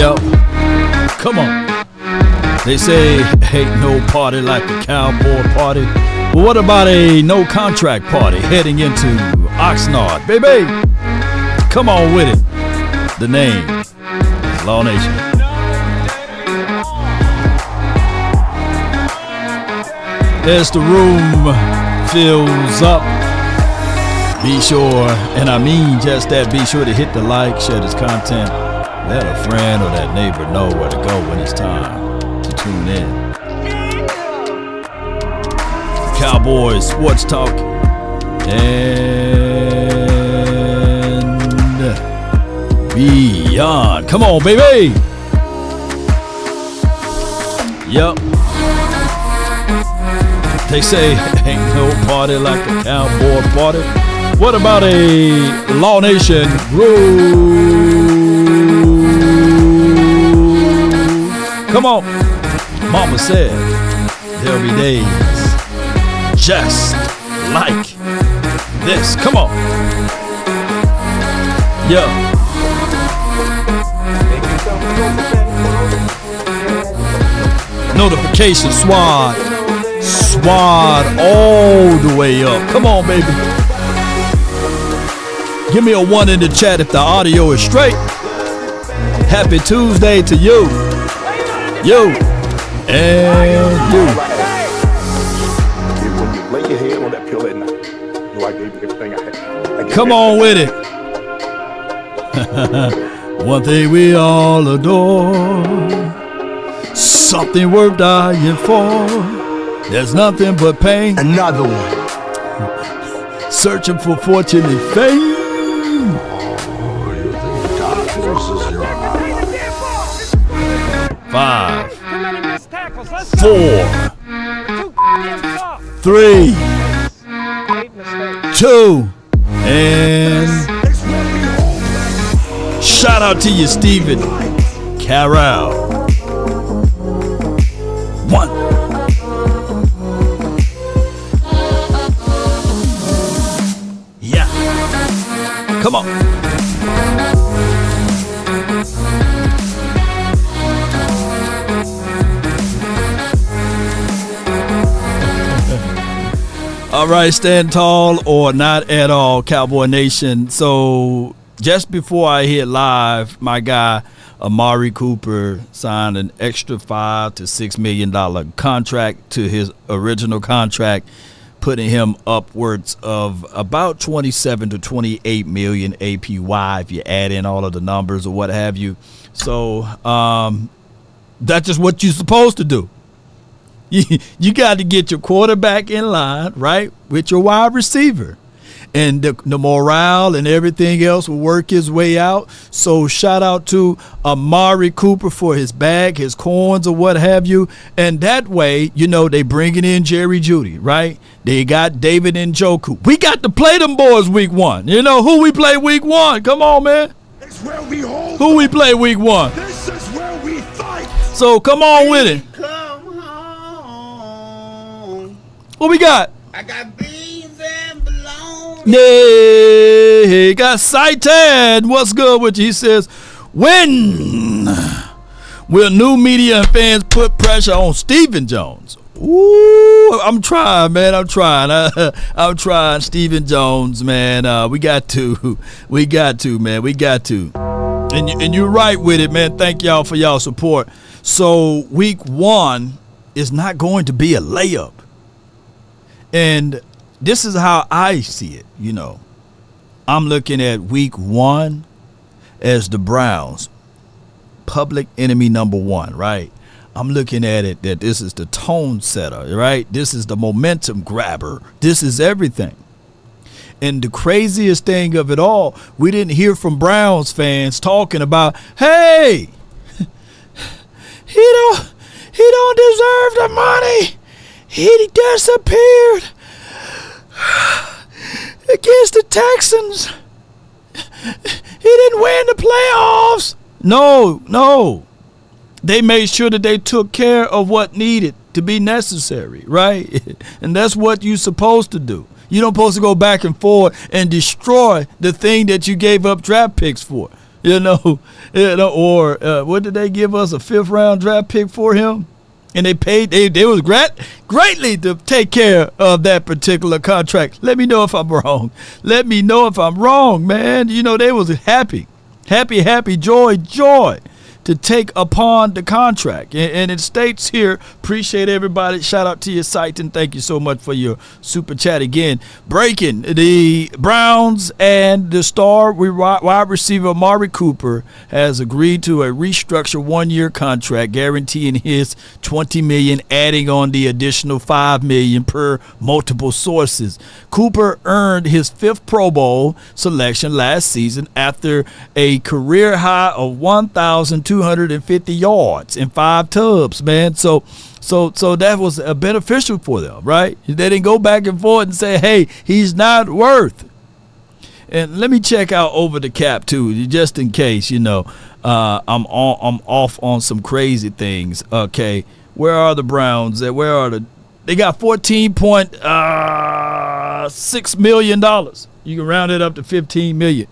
Yo, come on. They say ain't no party like a cowboy party. But what about a no contract party heading into OXNARD, baby? Come on with it. The name is Law Nation. As the room fills up, be sure, and I mean just that, be sure to hit the like, share this content, let a friend or that neighbor know where to go when it's time to tune in. Cowboys Sports Talk and beyond. Come on, baby. Yup. They say ain't no party like a cowboy party. What about a Law Nation rule? Come on. Mama said there'll be days just like this. Come on. Yeah. Notification SWAT all the way up. Come on, baby. Give me a 1 in the chat if the audio is straight. Happy Tuesday to you. You. And you. Lay your head on that pillow at night. I gave you everything I had. Come on with it. One thing we all adore. Something worth dying for. There's nothing but pain. Another one. Searching for fortune and fame. Five, 4, 3, 2, and shout out to you, Stephen Carroll. 1. Yeah. Come on. All right, stand tall or not at all, Cowboy Nation. So just before I hit live, my guy Amari Cooper signed an extra $5 to $6 million contract to his original contract, putting him upwards of about 27 to 28 million APY if you add in all of the numbers or what have you. So that's just what you're supposed to do. You got to get your quarterback in line, right, with your wide receiver. And the morale and everything else will work his way out. So shout out to Amari Cooper for his bag, his coins or what have you. And that way, you know, they bringing in Jerry Jeudy, right? They got David Njoku. We got to play them boys week 1. You know, who we play week 1? Come on, man. Who we play week 1? This is where we fight. So come on with it. What we got? I got beans and bologna. Yeah, got Saitan. What's good with you? He says, when will new media and fans put pressure on Stephen Jones? Ooh, I'm trying, man. I'm trying. I'm trying, Stephen Jones, man. We got to, man. We got to. And you're right with it, man. Thank y'all for y'all support. So week 1 is not going to be a layup. And this is how I see it, you know. I'm looking at week 1 as the Browns, public enemy number 1, right? I'm looking at it that this is the tone setter, right? This is the momentum grabber. This is everything. And the craziest thing of it all, we didn't hear from Browns fans talking about, hey, he don't deserve the money. He disappeared against the Texans. He didn't win the playoffs. No. They made sure that they took care of what needed to be necessary, right? And that's what you're supposed to do. You don't supposed to go back and forth and destroy the thing that you gave up draft picks for. You know, Or what did they give us, a 5th round draft pick for him? And they paid, they was greatly to take care of that particular contract. Let me know if I'm wrong. Let me know if I'm wrong, man. You know, they was happy, joy to take upon the contract. And it states here, appreciate everybody. Shout out to your site, and thank you so much for your super chat again. Breaking, the Browns and the star wide receiver Amari Cooper has agreed to a restructured 1-year contract guaranteeing his $20 million, adding on the additional $5 million per multiple sources. Cooper earned his 5th Pro Bowl selection last season after a career high of 1,250 yards and 5 tubs, man. So that was beneficial for them, right? They didn't go back and forth and say, hey, he's not worth. And let me check out over the cap too, just in case, I'm off on some crazy things. Okay, where are the Browns? They got $14.6 million. You can round it up to $15 million,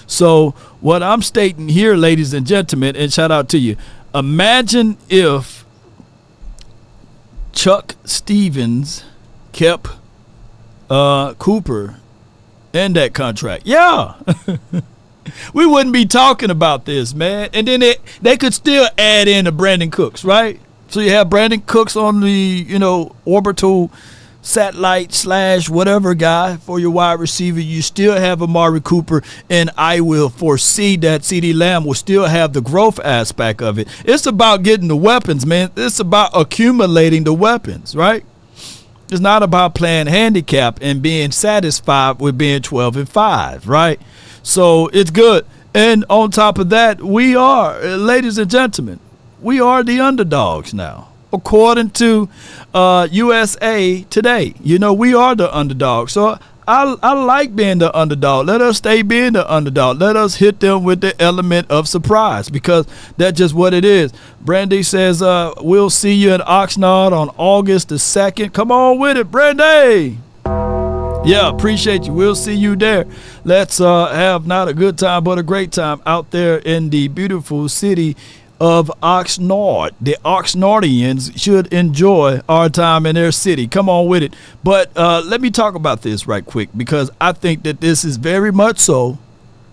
So what I'm stating here, ladies and gentlemen, and shout out to you, imagine if Chuck Stevens kept Cooper in that contract. Yeah. We wouldn't be talking about this, man. And then they could still add in the Brandon Cooks, right? So you have Brandon Cooks on the, orbital satellite / whatever guy for your wide receiver. You still have Amari Cooper, and I will foresee that CeeDee Lamb will still have the growth aspect of it. It's about getting the weapons, man. It's about accumulating the weapons, right? It's not about playing handicap and being satisfied with being 12-5, right? So it's good. And on top of that, we are, ladies and gentlemen, we are the underdogs now. According to USA Today, we are the underdog. So I like being the underdog. Let us stay being the underdog. Let us hit them with the element of surprise, because that's just what it is. Brandy says, we'll see you at OXNARD on August the 2nd. Come on with it, Brandy. Yeah, appreciate you. We'll see you there. Let's have not a good time, but a great time out there in the beautiful city of Oxnard. The Oxnardians should enjoy our time in their city. Come on with it. But let me talk about this right quick, because I think that this is very much so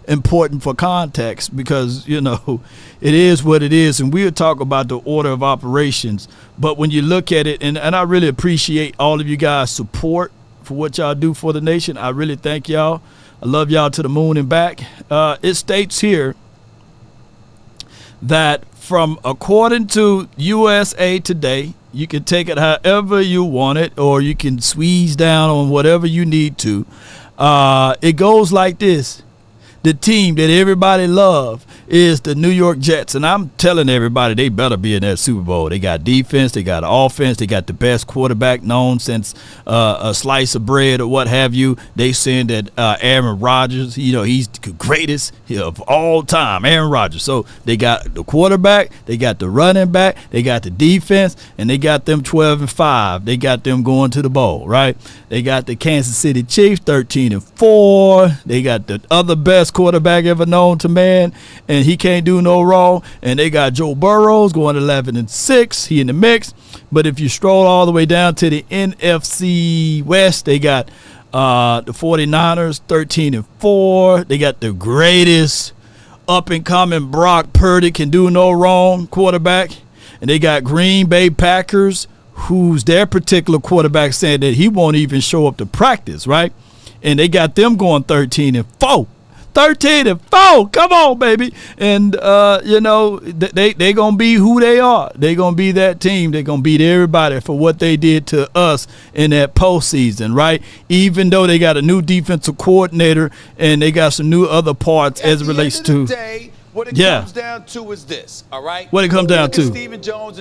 important for context, because, it is what it is, and we'll talk about the order of operations. But when you look at it, and I really appreciate all of you guys' support for what y'all do for the nation. I really thank y'all. I love y'all to the moon and back. It states here that according to USA Today, you can take it however you want it, or you can squeeze down on whatever you need to. It goes like this. The team that everybody loves is the New York Jets. And I'm telling everybody they better be in that Super Bowl. They got defense. They got offense. They got the best quarterback known since a slice of bread or what have you. They saying that Aaron Rodgers, he's the greatest of all time, Aaron Rodgers. So they got the quarterback. They got the running back. They got the defense. And they got them 12-5. They got them going to the bowl, right? They got the Kansas City Chiefs 13-4. They got the other best quarterback ever known to man, and he can't do no wrong. And they got Joe Burrows going 11-6. He in the mix. But if you stroll all the way down to the NFC West, they got the 49ers 13-4. They got the greatest up and coming Brock Purdy, can do no wrong quarterback. And they got Green Bay Packers, who's their particular quarterback saying that he won't even show up to practice, right? And they got them going 13-4. 13-4. Come on, baby. And, they going to be who they are. They going to be that team. They going to beat everybody for what they did to us in that postseason, right? Even though they got a new defensive coordinator and they got some new other parts as it relates to. What it comes down to is this, all right? What it comes down to? Stephen Jones,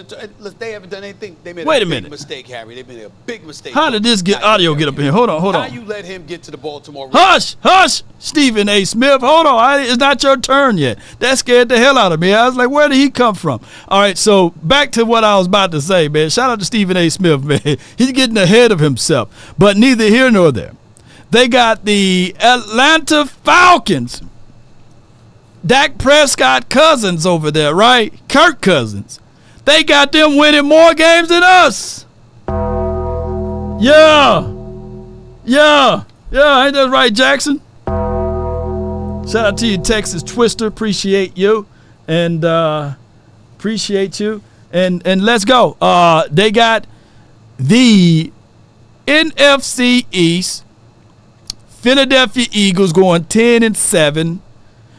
they haven't done anything. They made a big mistake, Harry. They made a big mistake. How did this audio get up in here? Hold on. How you let him get to the Baltimore Ravens? Hush, Stephen A. Smith. Hold on. It's not your turn yet. That scared the hell out of me. I was like, where did he come from? All right, so back to what I was about to say, man. Shout out to Stephen A. Smith, man. He's getting ahead of himself. But neither here nor there. They got the Atlanta Falcons. Dak Prescott cousins over there, right? Kirk Cousins. They got them winning more games than us. Yeah. Ain't that right, Jackson? Shout out to you, Texas Twister. Appreciate you. And appreciate you. And let's go. They got the NFC East. Philadelphia Eagles going 10-7.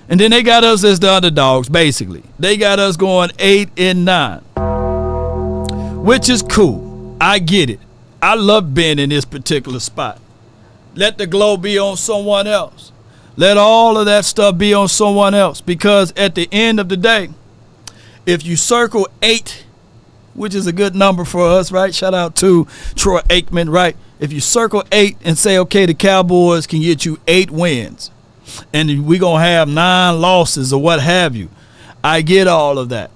And then they got us as the underdogs, basically. They got us going 8-9. Which is cool. I get it. I love being in this particular spot. Let the glow be on someone else. Let all of that stuff be on someone else. Because at the end of the day, if you circle 8, which is a good number for us, right? Shout out to Troy Aikman, right? If you circle 8 and say, okay, the Cowboys can get you 8 wins, and we're going to have 9 losses or what have you, I get all of that.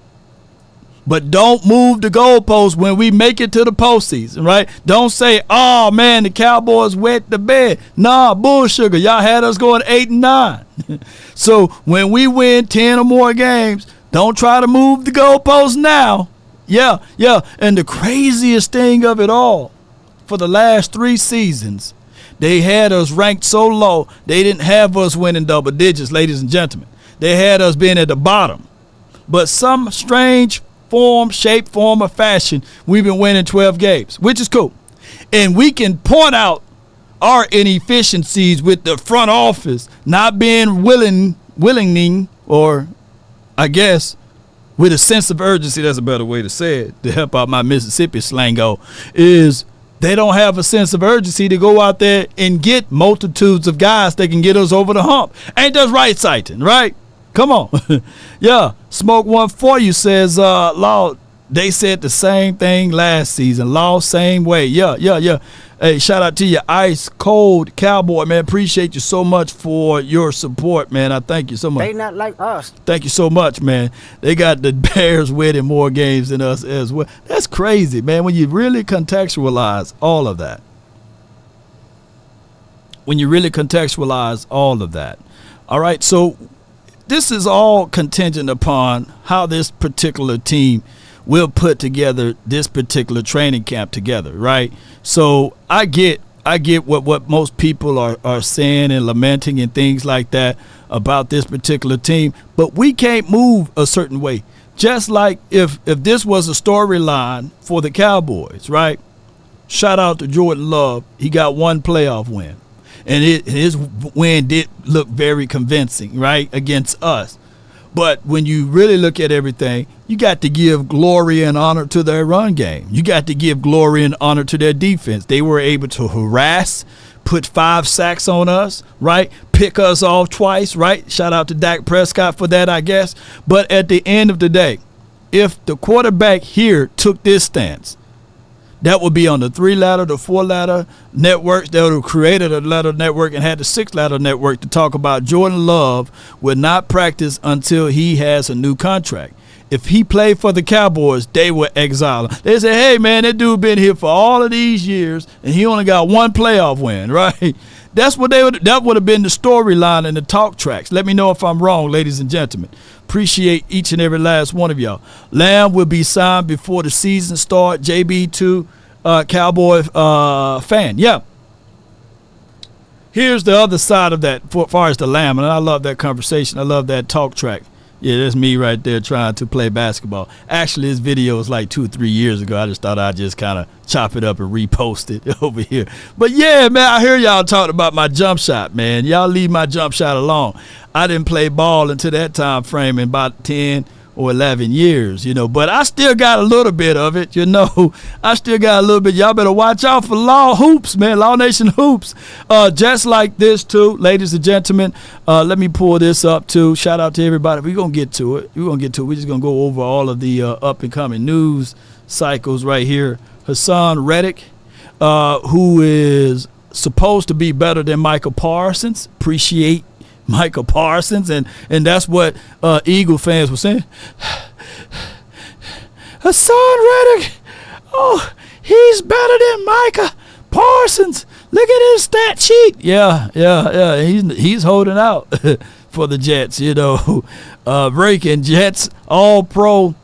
But don't move the goalposts when we make it to the postseason, right? Don't say, oh, man, the Cowboys wet the bed. Nah, bullsugar. Y'all had us going 8-9. So when we win 10 or more games, don't try to move the goalposts now. Yeah. And the craziest thing of it all, for the last 3 seasons, they had us ranked so low, they didn't have us winning double digits, ladies and gentlemen. They had us being at the bottom. But some strange shape, form, or fashion, we've been winning 12 games, which is cool. And we can point out our inefficiencies with the front office not being willing, or I guess with a sense of urgency, that's a better way to say it, to help out my Mississippi slango, is they don't have a sense of urgency to go out there and get multitudes of guys that can get us over the hump. Ain't that right, Satan, right? Come on. Yeah. Smoke one for you says, Law, they said the same thing last season. Law, same way. Yeah. Hey, shout out to you, Ice Cold Cowboy, man. Appreciate you so much for your support, man. I thank you so much. They not like us. Thank you so much, man. They got the Bears winning more games than us as well. That's crazy, man, when you really contextualize all of that. All right, so this is all contingent upon how this particular team will put together this particular training camp together, right? So I get what most people are saying and lamenting and things like that about this particular team, but we can't move a certain way. Just like if this was a storyline for the Cowboys, right? Shout out to Jordan Love. He got 1 playoff win. And his win did look very convincing, right, against us. But when you really look at everything, you got to give glory and honor to their run game. You got to give glory and honor to their defense. They were able to harass, put 5 sacks on us, right, pick us off twice, right? Shout out to Dak Prescott for that, I guess. But at the end of the day, if the quarterback here took this stance, that would be on the 3-ladder, the 4-ladder networks. They would have created a ladder network and had the 6-ladder network to talk about Jordan Love would not practice until he has a new contract. If he played for the Cowboys, they would exile him. They say, hey, man, that dude been here for all of these years, and he only got 1 playoff win, right? That would have been the storyline and the talk tracks. Let me know if I'm wrong, ladies and gentlemen. Appreciate each and every last one of y'all. Lamb will be signed before the season start. JB2, Cowboy fan. Yeah. Here's the other side of that as far as the Lamb, and I love that conversation. I love that talk track. Yeah, that's me right there trying to play basketball. Actually, this video was like 2 or 3 years ago. I just thought I'd just kind of chop it up and repost it over here. But, yeah, man, I hear y'all talking about my jump shot, man. Y'all leave my jump shot alone. I didn't play ball until that time frame in about 10 or 11 years, but I still got a little bit of it, I still got a little bit. Y'all better watch out for Law Hoops, man, Law Nation Hoops. Just like this, too, ladies and gentlemen. Let me pull this up, too. Shout out to everybody. We're going to get to it. We're just going to go over all of the up-and-coming news cycles right here. Hassan Reddick, who is supposed to be better than Michael Parsons. Appreciate Michael Parsons, and that's what Eagle fans were saying. Hassan Reddick, oh, he's better than Micah Parsons. Look at his stat sheet. Yeah, he's holding out. for the Jets, breaking Jets all-pro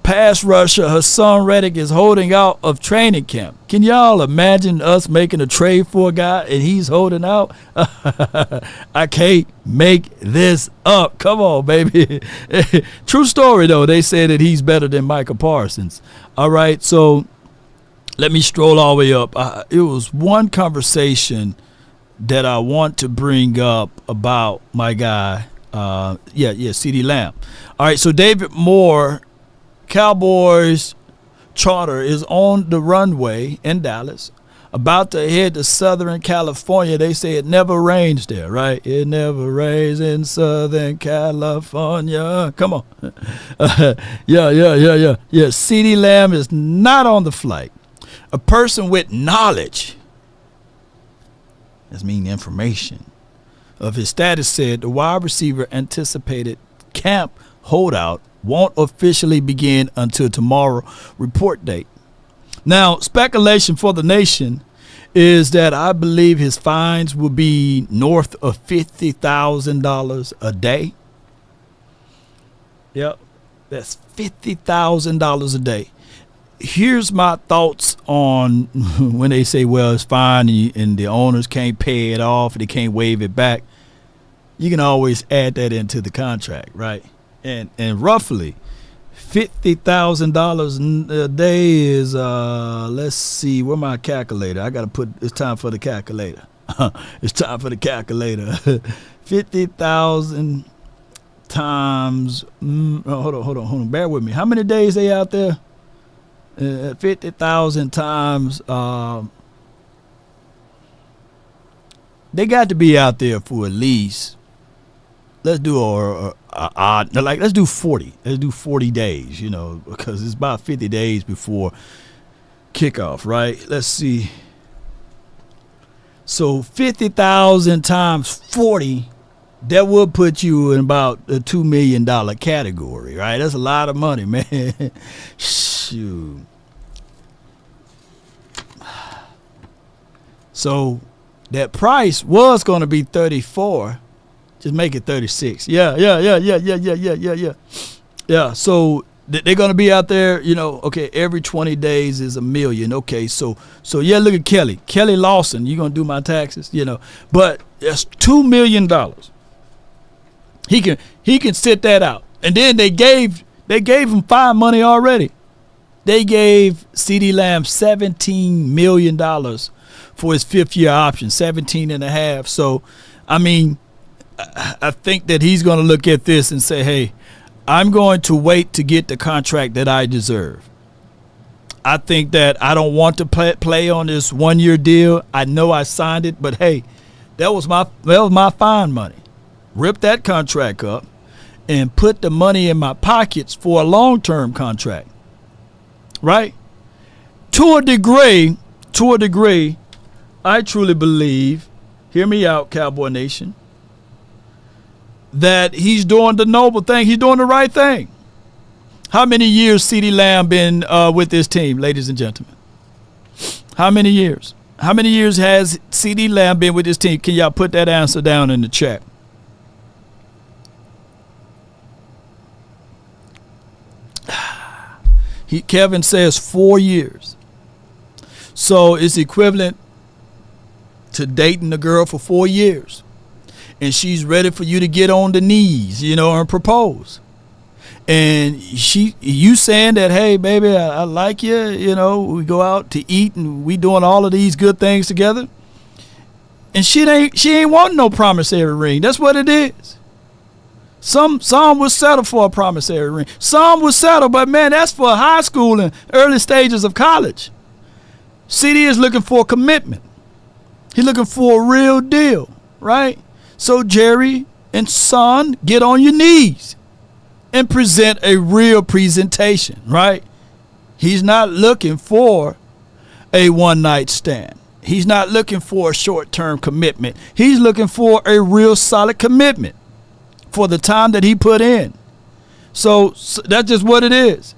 pass rusher Hassan Reddick is holding out of training camp. Can y'all imagine us making a trade for a guy and he's holding out? I can't make this up. Come on, baby. True story, though. They say that he's better than Micah Parsons. All right, so let me stroll all the way up. It was one conversation that I want to bring up about my guy, CeeDee Lamb. All right, so David Moore, Cowboys charter is on the runway in Dallas, about to head to Southern California. They say it never rains there, right? It never rains in Southern California. Come on. Yeah. CeeDee Lamb is not on the flight. A person with knowledge, that's mean information, of his status said the wide receiver anticipated camp holdout won't officially begin until tomorrow report date. Now, speculation for the nation is that I believe his fines will be north of $50,000 a day. Yep, that's $50,000 a day. Here's my thoughts on when they say, well, it's fine and the owners can't pay it off, they can't waive it back. You can always add that into the contract, right? And roughly $50,000 a day is let's see, where my calculator? I gotta put, it's time for the calculator. It's time for the calculator. 50,000 times hold on, bear with me. How many days they out there? 50,000 times they got to be out there for at least, let's do let's do 40. Let's do 40 days, because it's about 50 days before kickoff, right? Let's see. So 50,000 times 40, that would put you in about a $2 million category, right? That's a lot of money, man. Shoot. So that price was going to be 34. Just make it 36. Yeah. Yeah, so they're going to be out there, okay, every 20 days is $1 million. Okay, so yeah, look at Kelly Lawson. You're going to do my taxes, but that's $2 million. He can sit that out. And then they gave him fine money already. They gave CeeDee Lamb $17 million for his fifth-year option, 17 and a half. So, I mean, I think that he's going to look at this and say, hey, I'm going to wait to get the contract that I deserve. I think that I don't want to play on this one-year deal. I know I signed it, but, hey, that was my fine money. Rip that contract up and put the money in my pockets for a long-term contract, right? To a degree, I truly believe, hear me out, Cowboy Nation, that he's doing the noble thing. He's doing the right thing. How many years CeeDee Lamb been with this team, ladies and gentlemen? How many years? How many years has CeeDee Lamb been with this team? Can y'all put that answer down in the chat? Kevin says 4 years. So it's equivalent to dating a girl for 4 years. And she's ready for you to get on the knees, and propose. And you saying that, hey, baby, I like you, we go out to eat and we doing all of these good things together. And she ain't wanting no promissory ring. That's what it is. Some will settle for a promissory ring. Some will settle, but man, that's for high school and early stages of college. CeeDee is looking for commitment. He's looking for a real deal, right? So Jerry and son, get on your knees and present a real presentation, right? He's not looking for a one-night stand. He's not looking for a short-term commitment. He's looking for a real solid commitment for the time that he put in. So that's just what it is.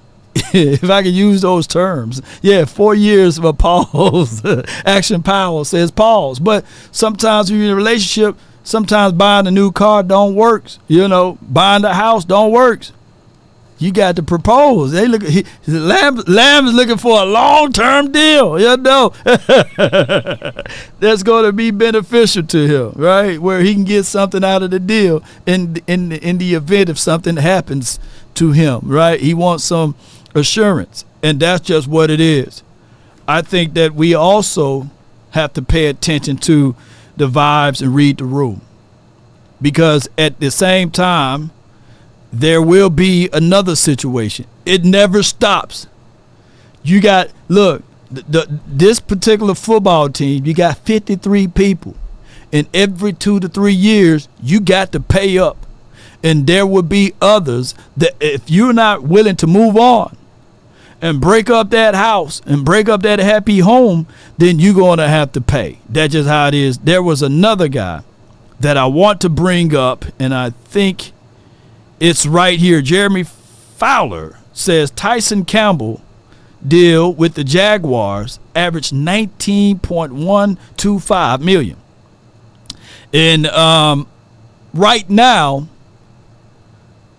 If I can use those terms. Yeah, 4 years of a pause. Action Powell says pause. But sometimes when you're in a relationship, Sometimes buying a new car don't work. Buying the house don't work. You got to propose. Lamb is looking for a long-term deal, that's going to be beneficial to him, right? Where he can get something out of the deal in the event if something happens to him, right? He wants some assurance, and that's just what it is. I think that we also have to pay attention to the vibes and read the room, because at the same time, there will be another situation. It never stops. You got, this particular football team, you got 53 people. And every 2 to 3 years, you got to pay up. And there will be others that if you're not willing to move on and break up that house and break up that happy home, then you're going to have to pay. That's just how it is. There was another guy that I want to bring up, and I think it's right here. Jeremy Fowler says Tyson Campbell deal with the Jaguars averaged $19.125 million. And right now,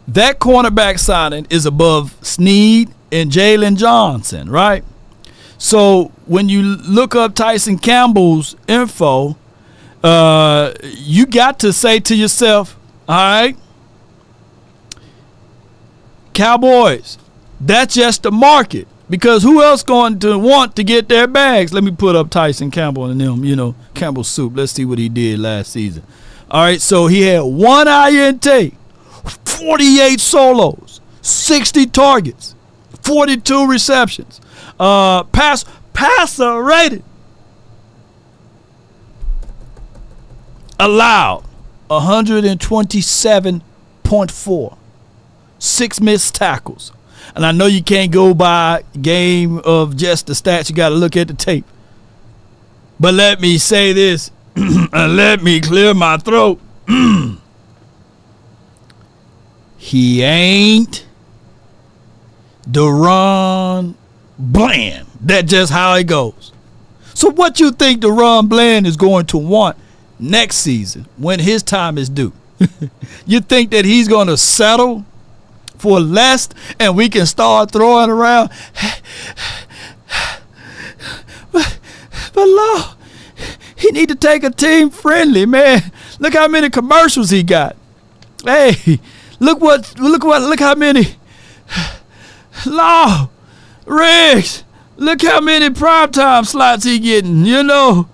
that cornerback signing is above Snead and Jalen Johnson, right? So when you look up Tyson Campbell's info, you got to say to yourself, all right, Cowboys, that's just the market, because who else going to want to get their bags? Let me put up Tyson Campbell and them, Campbell Soup. Let's see what he did last season. All right, so he had 1 INT, 48 solos, 60 targets, 42 receptions, passer rated, allowed 127.4. 6 missed tackles. And I know you can't go by game of just the stats. You got to look at the tape. But let me say this, and let me clear my throat. He ain't Deron Bland. That's just how it goes. So what you think Deron Bland is going to want next season when his time is due? You think that he's going to settle for less and we can start throwing around? But Lord, he need to take a team friendly, man. Look how many commercials he got. Hey, look how many. Lord, Riggs, look how many primetime slots he getting, Lord.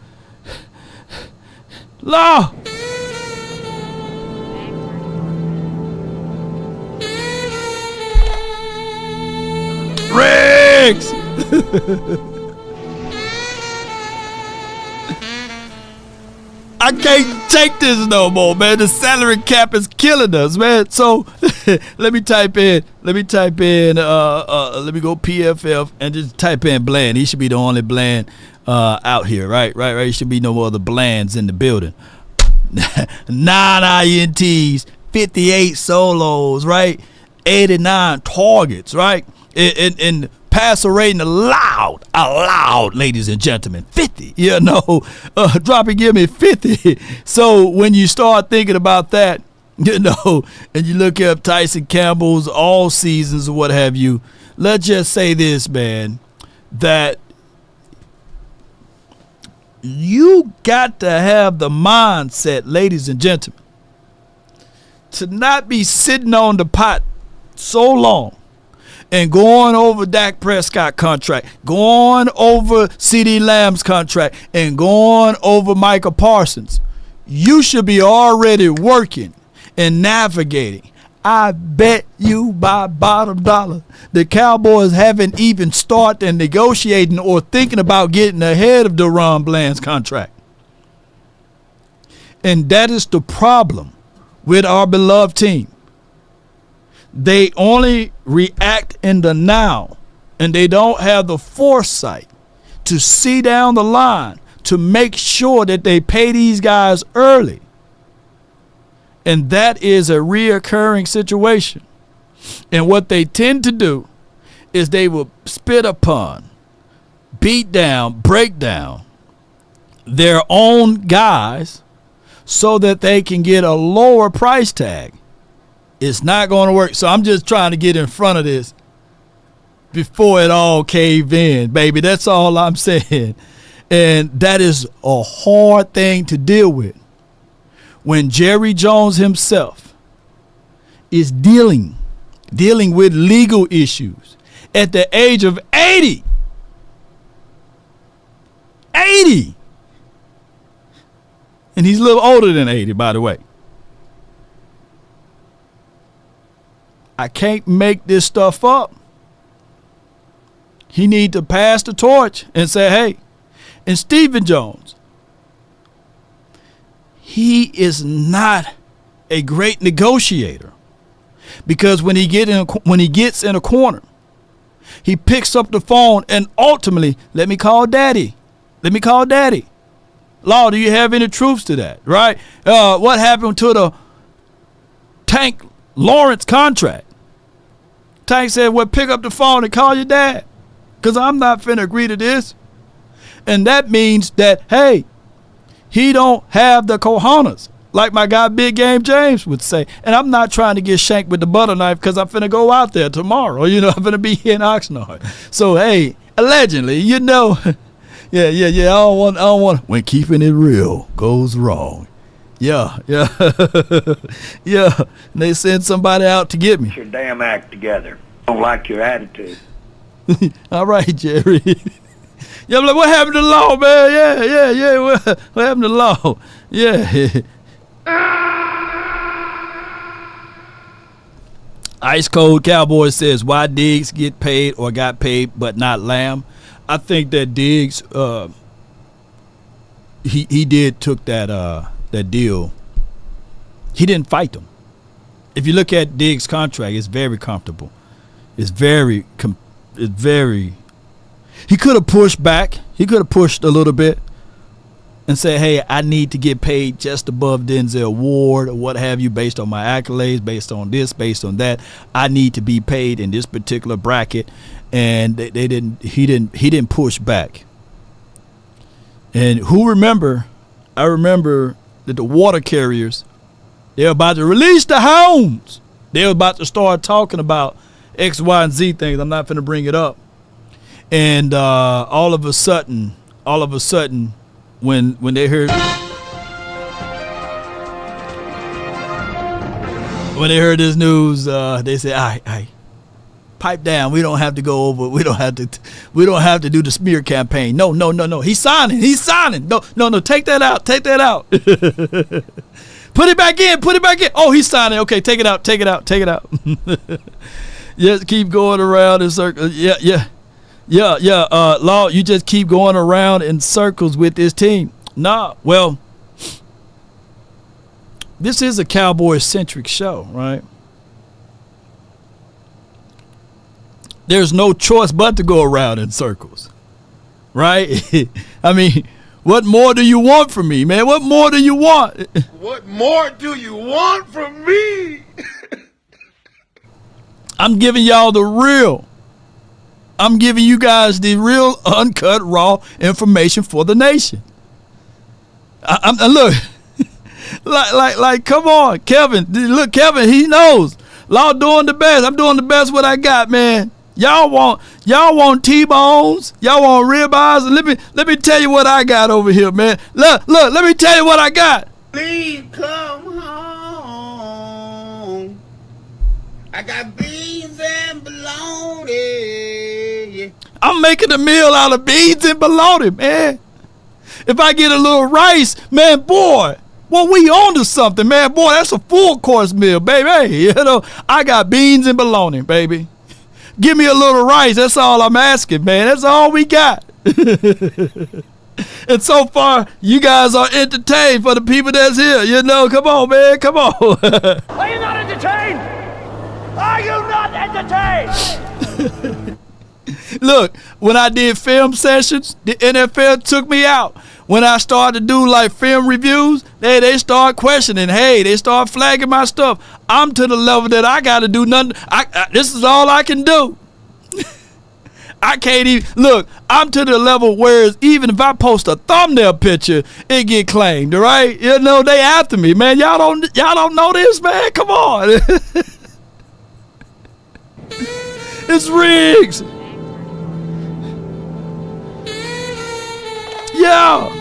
Riggs! I can't take this no more, man. The salary cap is killing us, man. So let me go PFF and just type in Bland. He should be the only Bland out here, right? There should be no other Blands in the building. 9 INTs, 58 solos, right? 89 targets, right? And passer rating allowed, ladies and gentlemen, 50. Drop and give me 50. So when you start thinking about that, and you look up Tyson Campbell's all seasons or what have you, let's just say this, man, that you got to have the mindset, ladies and gentlemen, to not be sitting on the pot so long and going over Dak Prescott contract, going over CeeDee Lamb's contract, and going over Micah Parsons. You should be already working and navigating. I bet you by bottom dollar the Cowboys haven't even started negotiating or thinking about getting ahead of Deron Bland's contract. And that is the problem with our beloved team. They only react in the now, and they don't have the foresight to see down the line to make sure that they pay these guys early. And that is a reoccurring situation. And what they tend to do is they will spit upon, beat down, break down their own guys so that they can get a lower price tag. It's not going to work. So I'm just trying to get in front of this before it all cave in, baby. That's all I'm saying. And that is a hard thing to deal with when Jerry Jones himself is dealing with legal issues at the age of 80. 80. And he's a little older than 80, by the way. I can't make this stuff up. He need to pass the torch and say, hey, and Stephen Jones, he is not a great negotiator, because when he gets in a corner, he picks up the phone and ultimately, let me call daddy. Law, do you have any truths to that? Right? What happened to the Tank Lawrence contract? Tank said, well, pick up the phone and call your dad, because I'm not finna agree to this. And that means that, hey, he don't have the cojones, like my guy Big Game James would say. And I'm not trying to get shanked with the butter knife, because I'm finna go out there tomorrow. I'm finna be here in Oxnard. So, hey, allegedly, yeah. I don't want. When keeping it real goes wrong. Yeah. Yeah. And they send somebody out to get me. Get your damn act together. Don't like your attitude. All right, Jerry. Yeah, I'm like, what happened to the law, man? Yeah. What happened to the law? Yeah. Ice Cold Cowboy says, why Diggs get paid or got paid but not Lamb? I think that Diggs, he did took that deal. He didn't fight them. If you look at Diggs' contract, it's very comfortable. It's very. He could have pushed back. He could have pushed a little bit and said, hey, I need to get paid just above Denzel Ward or what have you, based on my accolades, based on this, based on that. I need to be paid in this particular bracket. And he didn't push back. And I remember that the water carriers, they're about to release the hounds. They're about to start talking about X, Y, and Z things. I'm not going to bring it up. And all of a sudden, when they heard this news, they said, "All right, pipe down. We don't have to go over. We don't have to do the smear campaign. No. He's signing. No. Take that out. Put it back in. Oh, he's signing. Okay, take it out. Just keep going around in circles. Yeah. Law, you just keep going around in circles with this team. Nah, well, this is a Cowboy-centric show, right? There's no choice but to go around in circles, right? I mean, what more do you want from me, man? What more do you want? What more do you want from me? I'm giving y'all the real. I'm giving you guys the real, uncut, raw information for the nation. Look, like, come on, Kevin. Look, Kevin, he knows. Law doing the best. I'm doing the best what I got, man. Y'all want T-bones. Y'all want ribeyes. And let me tell you what I got over here, man. Look. Let me tell you what I got. Please come home. I got beans and bologna. I'm making a meal out of beans and bologna, man. If I get a little rice, man, boy, well, we on to something, man. Boy, that's a full course meal, baby. Hey, I got beans and bologna, baby. Give me a little rice. That's all I'm asking, man. That's all we got. And so far, you guys are entertained for the people that's here. Come on, man. Come on. Are you not entertained? Are you not entertained? Look, when I did film sessions, the NFL took me out. When I started to do like film reviews, they start questioning. Hey, they start flagging my stuff. I'm to the level that I got to do nothing. This is all I can do. I can't even look. I'm to the level where even if I post a thumbnail picture, it get claimed. Right? You know they after me, man. Y'all don't know this, man. Come on. It's Riggs. Yeah.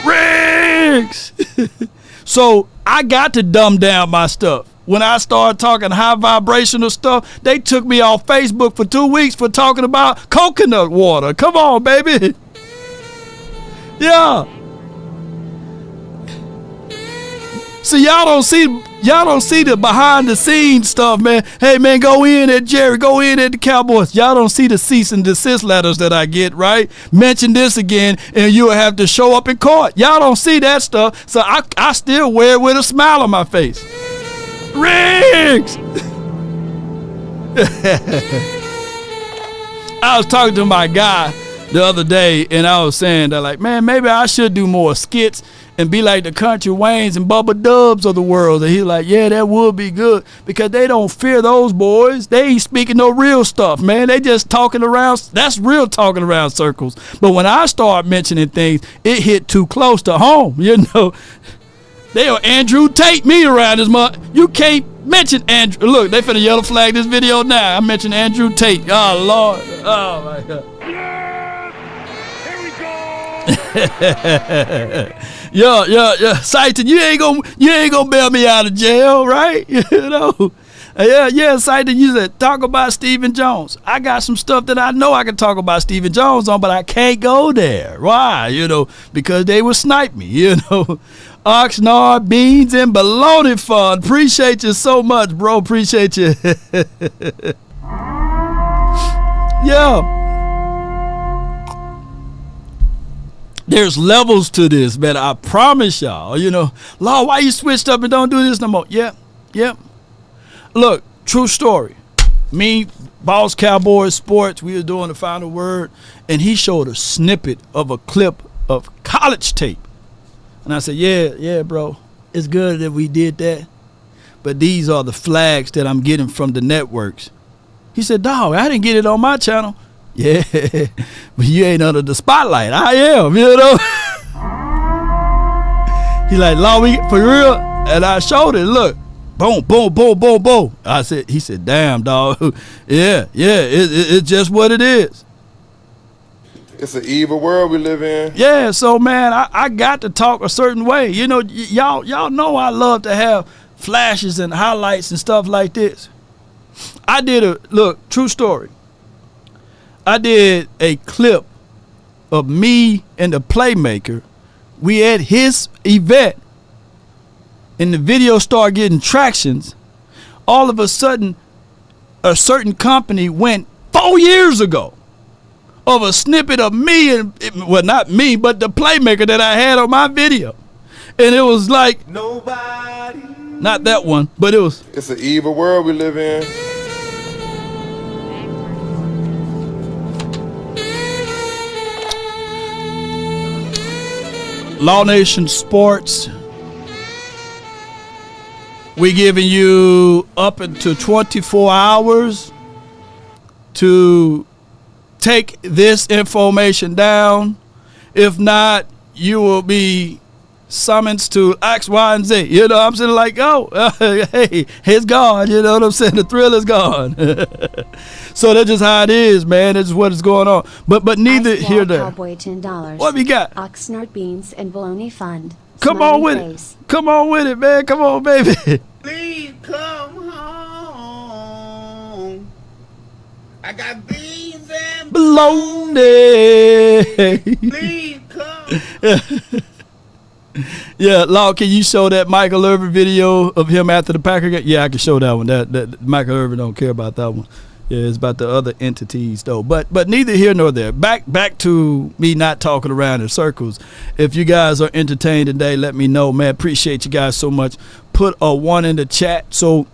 Riggs. So I got to dumb down my stuff. When I started talking high vibrational stuff, they took me off Facebook for 2 weeks for talking about coconut water. Come on, baby. Yeah. See, y'all don't see the behind the scenes stuff, man. Hey, man, go in at Jerry, go in at the Cowboys. Y'all don't see the cease and desist letters that I get, right? Mention this again, and you'll have to show up in court. Y'all don't see that stuff, so I still wear it with a smile on my face. Riggs! I was talking to my guy the other day, and I was saying that, like, man, maybe I should do more skits and be like the Country Waynes and Bubba Dubs of the world. And he's like, yeah, that would be good, because they don't fear those boys. They ain't speaking no real stuff, man. They just talking around. That's real talking around circles. But when I start mentioning things, it hit too close to home. You know, they'll Andrew Tate me around this month. You can't mention Andrew. Look, they finna yellow flag this video now. I mentioned Andrew Tate. Oh, Lord. Oh, my God. Yeah. Satan, you ain't gonna bail me out of jail, right? You know. Yeah, Satan, you said talk about Stephen Jones. I got some stuff that I know I can talk about Stephen Jones on, but I can't go there. Why? You know, because they would snipe me, you know. OXNARD, beans, and bologna fun. Appreciate you so much, bro. Appreciate you. Yeah. There's levels to this, man. I promise y'all. You know, Lord, why you switched up and don't do this no more? Yep. Look, true story. Me, Boss Cowboys Sports, we were doing the final word, and he showed a snippet of a clip of college tape. And I said, yeah, bro, it's good that we did that, but these are the flags that I'm getting from the networks. He said, dog, I didn't get it on my channel. Yeah, but you ain't under the spotlight. I am, you know. He like, Law, for real? And I showed it. Look, boom, boom, boom, boom, boom. He said, damn, dog. Yeah, it's just what it is. It's an evil world we live in. Yeah, so man, I got to talk a certain way. You know, y'all know I love to have flashes and highlights and stuff like this. I did true story. I did a clip of me and the Playmaker. We at his event, and the video started getting tractions. All of a sudden, a certain company went 4 years ago of a snippet of me, and well, not me, but the Playmaker that I had on my video. And it was like, nobody. Not that one, but it was. It's an evil world we live in. Law Nation Sports, we giving you up into 24 hours to take this information down. If not, you will be summoned to X, Y, and Z. You know what I'm saying? Like, hey, it's gone. You know what I'm saying? The thrill is gone. So that's just how it is, man. That's what is going on. But neither here nor there. Cowboy $10. What we got? Oxnard beans and bologna fund. Come on with it. Come on with it, man. Come on, baby. Please come home. I got beans and bologna. Please come. Yeah, Law, can you show that Michael Irvin video of him after the Packer game? Yeah, I can show that one. That Michael Irvin don't care about that one. Yeah, it's about the other entities though. But neither here nor there. Back to me not talking around in circles. If you guys are entertained today, let me know, man. Appreciate you guys so much. Put a 1 in the chat. So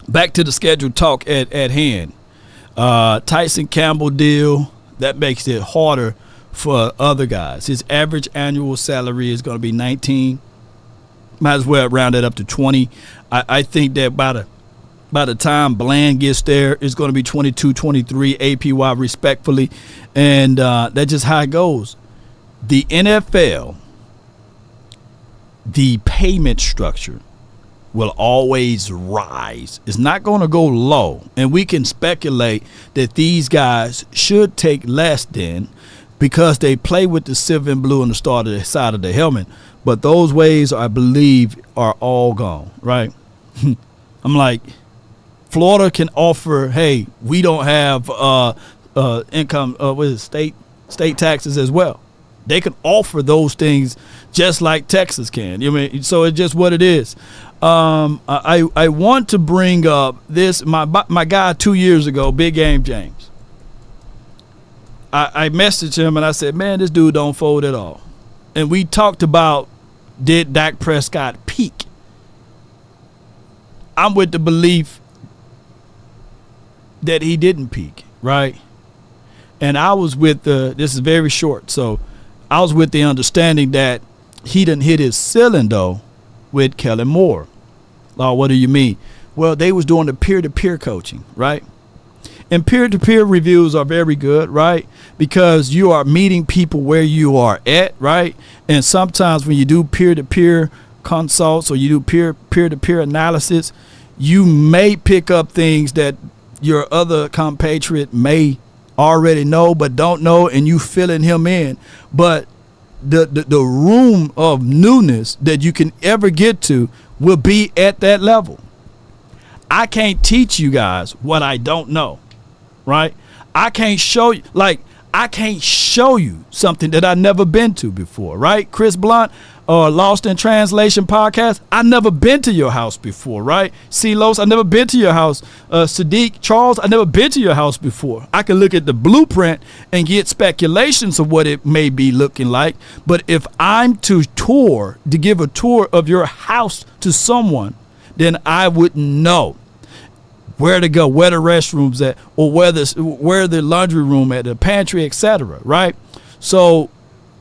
back to the scheduled talk at hand. Tyson Campbell deal, that makes it harder for other guys. His average annual salary is going to be 19. Might as well round it up to 20. I think that by the By the time Bland gets there, it's going to be 22, 23 APY respectfully. And that's just how it goes. The NFL, the payment structure will always rise. It's not going to go low. And we can speculate that these guys should take less than, because they play with the silver and blue on the side of the helmet. But those ways, I believe, are all gone, right? I'm like, Florida can offer, hey, we don't have income, state taxes as well. They can offer those things just like Texas can. You mean, so it's just what it is. I want to bring up this, my guy 2 years ago, Big Game James. I messaged him and I said, man, this dude don't fold at all. And we talked about, did Dak Prescott peak? I'm with the belief that he didn't peak, right? And I was with this is very short, so I was with the understanding that he didn't hit his ceiling, though, with Kellen Moore. Oh, what do you mean? Well, they was doing the peer-to-peer coaching, right? And peer-to-peer reviews are very good, right? Because you are meeting people where you are at, right? And sometimes when you do peer-to-peer consults or you do peer-to-peer analysis, you may pick up things that your other compatriot may already know but don't know, and you filling him in. But the room of newness that you can ever get to will be at that level. I can't teach you guys what I don't know, right? I can't show you, something that I've never been to before, right? Chris Blunt or Lost in Translation podcast, I've never been to your house before, right? C-Los, I've never been to your house. Sadiq, Charles, I've never been to your house before. I can look at the blueprint and get speculations of what it may be looking like. But if I'm to give a tour of your house to someone, then I wouldn't know where to go, where the restrooms at, or where the laundry room at, the pantry, etc. Right? So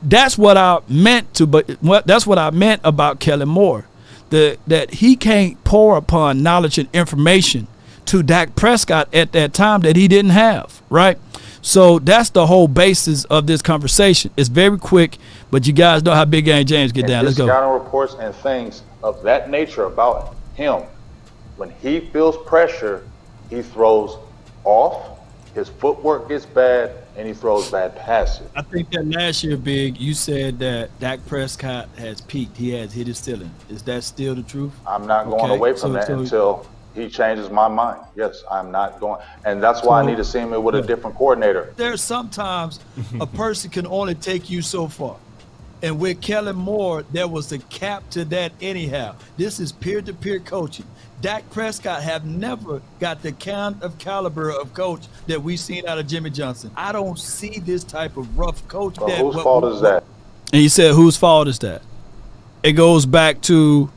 that's what I meant that's what I meant about Kellen Moore, that he can't pour upon knowledge and information to Dak Prescott at that time that he didn't have. Right? So that's the whole basis of this conversation. It's very quick, but you guys know how Big Game James get down. Let's go. Scouting reports and things of that nature about him. When he feels pressure, he throws off, his footwork gets bad, and he throws bad passes. I think that last year, Big, you said that Dak Prescott has peaked. He has hit his ceiling. Is that still the truth? I'm not going away from that until he changes my mind. Yes, I'm not going. And that's why I need to see him with a different coordinator. There's sometimes a person can only take you so far. And with Kellen Moore, there was a cap to that anyhow. This is peer-to-peer coaching. Dak Prescott have never got the kind of caliber of coach that we've seen out of Jimmy Johnson. I don't see this type of rough coach. But whose fault is that? And you said, whose fault is that? It goes back to,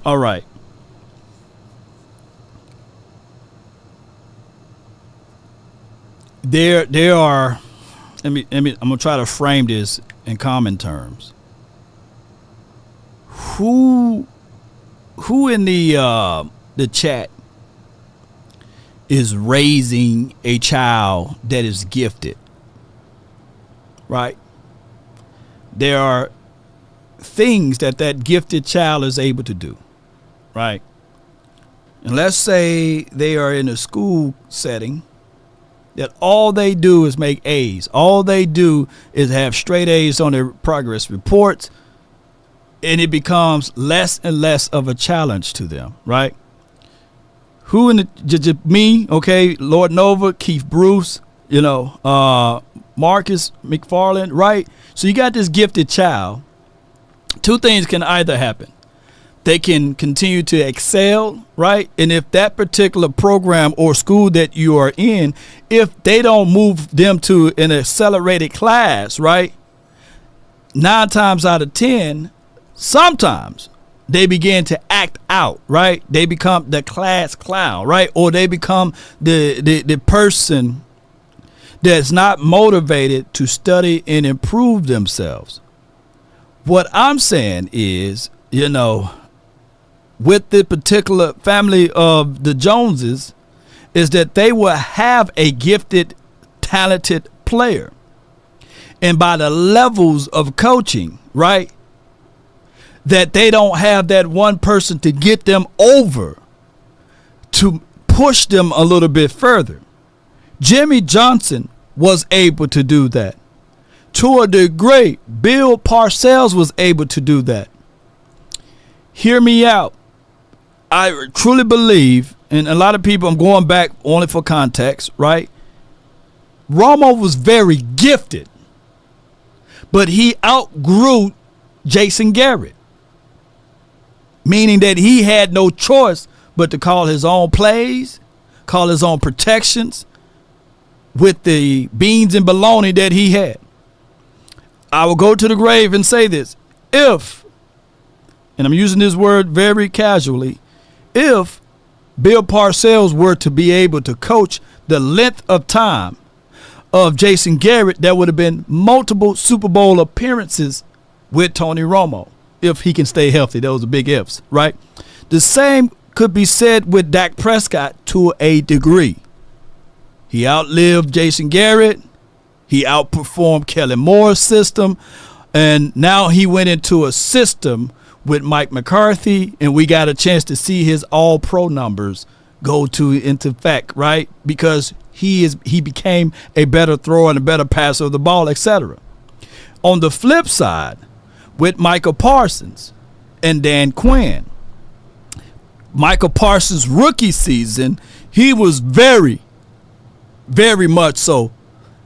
all right. There are, I'm gonna try to frame this in common terms. Who in the chat is raising a child that is gifted? Right? There are things that gifted child is able to do. Right? And let's say they are in a school setting that all they do is make A's. All they do is have straight A's on their progress reports, and it becomes less and less of a challenge to them, right? Who in the me, okay, Lord Nova, Keith Bruce, Marcus McFarland, right? So you got this gifted child. Two things can either happen. They can continue to excel, right? And if that particular program or school that you are in, if they don't move them to an accelerated class, right? 9 times out of 10, sometimes they begin to act out, right? They become the class clown, right? Or they become the person that's not motivated to study and improve themselves. What I'm saying is, with the particular family of the Joneses is that they will have a gifted, talented player. And by the levels of coaching, right, that they don't have that one person to get them over to push them a little bit further. Jimmy Johnson was able to do that. To a degree, Bill Parcells was able to do that. Hear me out. I truly believe, and a lot of people, I'm going back only for context, right? Romo was very gifted, but he outgrew Jason Garrett, meaning that he had no choice but to call his own plays, call his own protections with the beans and bologna that he had. I will go to the grave and say this. If, and I'm using this word very casually, if Bill Parcells were to be able to coach the length of time of Jason Garrett, there would have been multiple Super Bowl appearances with Tony Romo, if he can stay healthy. Those are big ifs, right? The same could be said with Dak Prescott to a degree. He outlived Jason Garrett. He outperformed Kellen Moore's system. And now he went into a system with Mike McCarthy, and we got a chance to see his all-pro numbers go into fact, right? Because he became a better thrower and a better passer of the ball, etc. On the flip side, with Michael Parsons and Dan Quinn, Michael Parsons' rookie season, he was very, very much so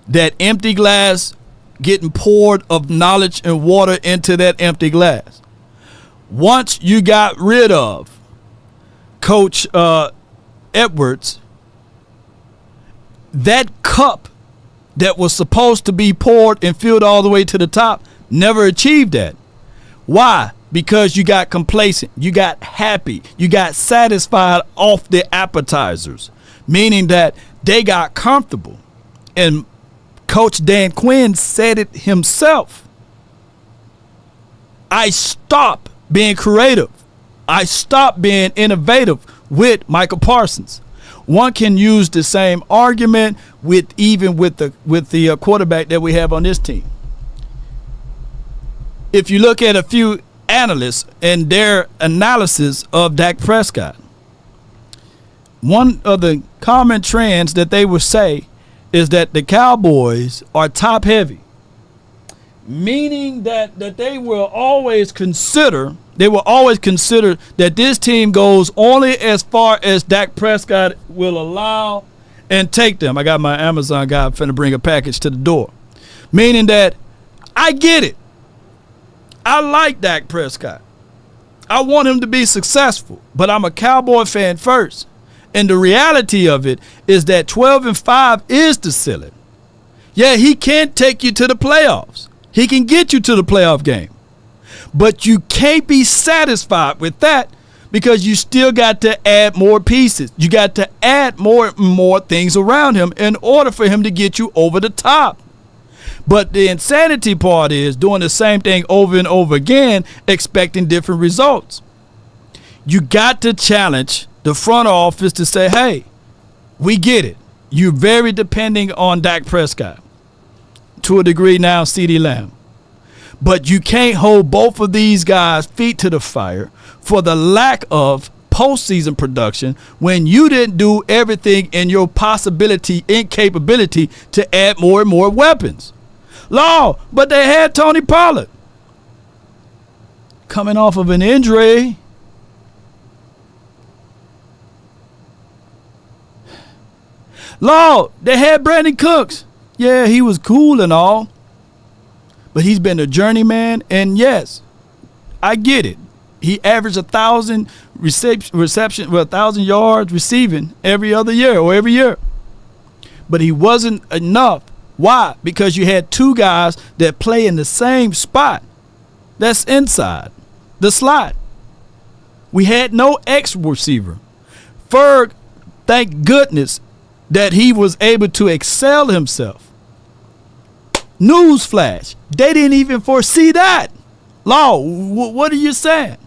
that empty glass, getting poured of knowledge and water into that empty glass. Once you got rid of Coach Edwards, that cup that was supposed to be poured and filled all the way to the top never achieved that. Why? Because you got complacent, you got happy, you got satisfied off the appetizers, meaning that they got comfortable. And Coach Dan Quinn said it himself. I stopped being creative. I stopped being innovative with Michael Parsons. One can use the same argument with the quarterback that we have on this team. If you look at a few analysts and their analysis of Dak Prescott, one of the common trends that they would say is that the Cowboys are top heavy, meaning that they will always consider that this team goes only as far as Dak Prescott will allow and take them. I got my Amazon guy finna bring a package to the door, meaning that I get it. I like Dak Prescott. I want him to be successful, but I'm a Cowboy fan first. And the reality of it is that 12-5 is the ceiling. Yeah, he can take you to the playoffs. He can get you to the playoff game. But you can't be satisfied with that because you still got to add more pieces. You got to add more and more things around him in order for him to get you over the top. But the insanity part is doing the same thing over and over again, expecting different results. You got to challenge the front office to say, hey, we get it. You're very depending on Dak Prescott. To a degree now, CeeDee Lamb. But you can't hold both of these guys' feet to the fire for the lack of postseason production when you didn't do everything in your possibility and capability to add more and more weapons. Law, but they had Tony Pollard coming off of an injury. Law, they had Brandon Cooks. Yeah, he was cool and all, but he's been a journeyman, and yes, I get it. He averaged 1,000 reception, 1,000 yards receiving every other year or every year. But he wasn't enough. Why? Because you had two guys that play in the same spot. That's inside the slot. We had no X receiver. Ferg, thank goodness that he was able to excel himself. Newsflash, they didn't even foresee that. Law, what are you saying?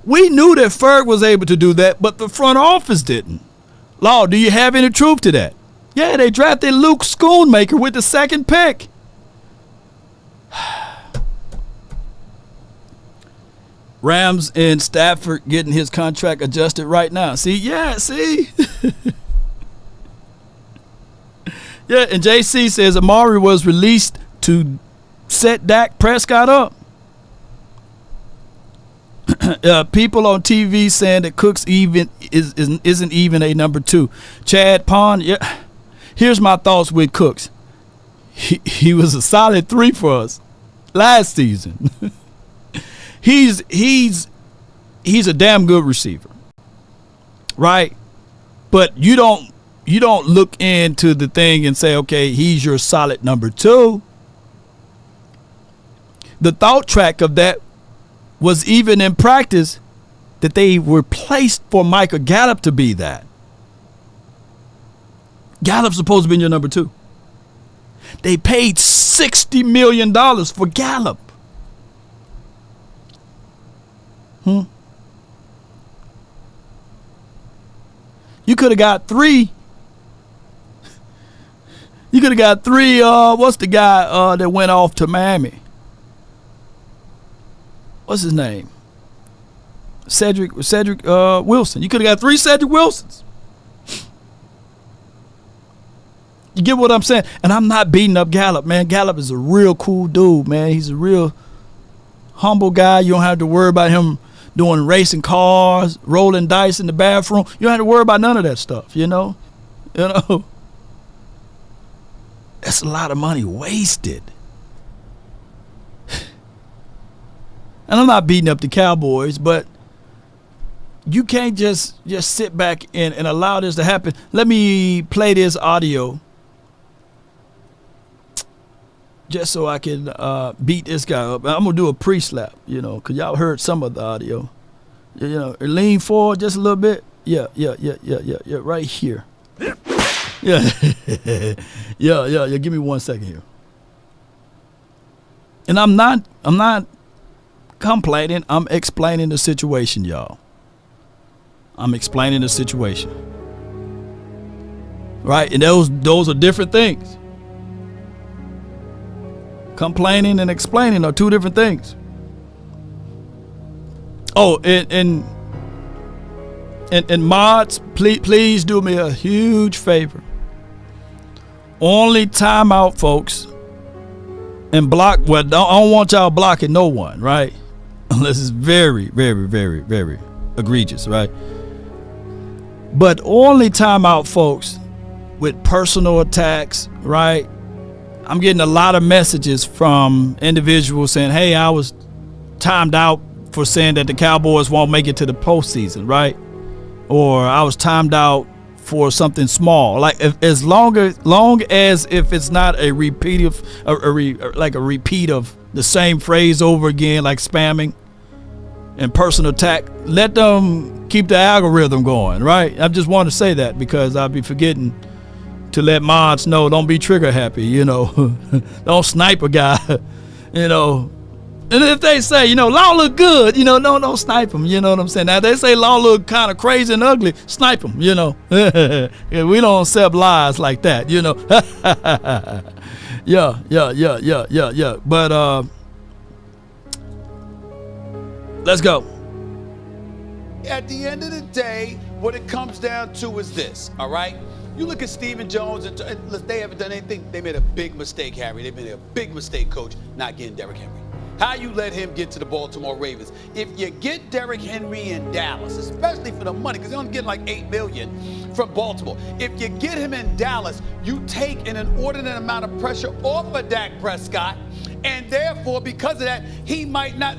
We knew that Ferg was able to do that, but the front office didn't. Law, do you have any truth to that? Yeah, they drafted Luke Schoonmaker with the 2nd pick. Rams and Stafford getting his contract adjusted right now. See? Yeah, see? Yeah, and JC says Amari was released to set Dak Prescott up. People on TV saying that Cooks isn't even a number 2. Chad Pond, yeah. Here's my thoughts with Cooks. He was a solid 3 for us last season. He's a damn good receiver, right? But you don't look into the thing and say, okay, he's your solid number 2. The thought track of that was even in practice that they were placed for Michael Gallup to be that. Gallup's supposed to be your number 2. They paid $60 million for Gallup. You could have got 3. You could have got 3. What's the guy that went off to Miami? What's his name? Cedric Wilson. You could have got 3 Cedric Wilsons. You get what I'm saying? And I'm not beating up Gallup, man. Gallup is a real cool dude, man. He's a real humble guy. You don't have to worry about him doing racing cars, rolling dice in the bathroom. You don't have to worry about none of that stuff, you know? You know? That's a lot of money wasted. And I'm not beating up the Cowboys, but you can't just sit back and allow this to happen. Let me play this audio just so I can beat this guy up. I'm going to do a pre-slap, you know, because y'all heard some of the audio. You know, lean forward just a little bit. Yeah, right here. Yeah. yeah. Give me 1 second here. And I'm not complaining. I'm explaining the situation, y'all. I'm explaining the situation. Right? And those are different things. Complaining and explaining are 2 different things. Oh, and mods, please do me a huge favor. Only timeout, folks. And block, well, I don't want y'all blocking no one, right? Unless it's very, very, very, very egregious, right? But only timeout, folks, with personal attacks, right? I'm getting a lot of messages from individuals saying, hey, I was timed out for saying that the Cowboys won't make it to the postseason, right? Or I was timed out for something small. Like as long as if it's not a repeat of a repeat of the same phrase over again, like spamming and personal attack, let them keep the algorithm going, right? I just want to say that because I'll be forgetting to let mods know, don't be trigger happy, you know. Don't snipe a guy, you know. And if they say, you know, Law look good, you know, don't snipe him, you know what I'm saying? Now, they say Law look kind of crazy and ugly, snipe him, you know. We don't accept lies like that, you know. Yeah. But let's go. At the end of the day, what it comes down to is this, all right? You look at Stephen Jones, and they haven't done anything. They made a big mistake, Harry. They made a big mistake, Coach, not getting Derrick Henry. How you let him get to the Baltimore Ravens? If you get Derrick Henry in Dallas, especially for the money, because they're only getting like $8 million from Baltimore. If you get him in Dallas, you take an inordinate amount of pressure off of Dak Prescott. And therefore, because of that, he might not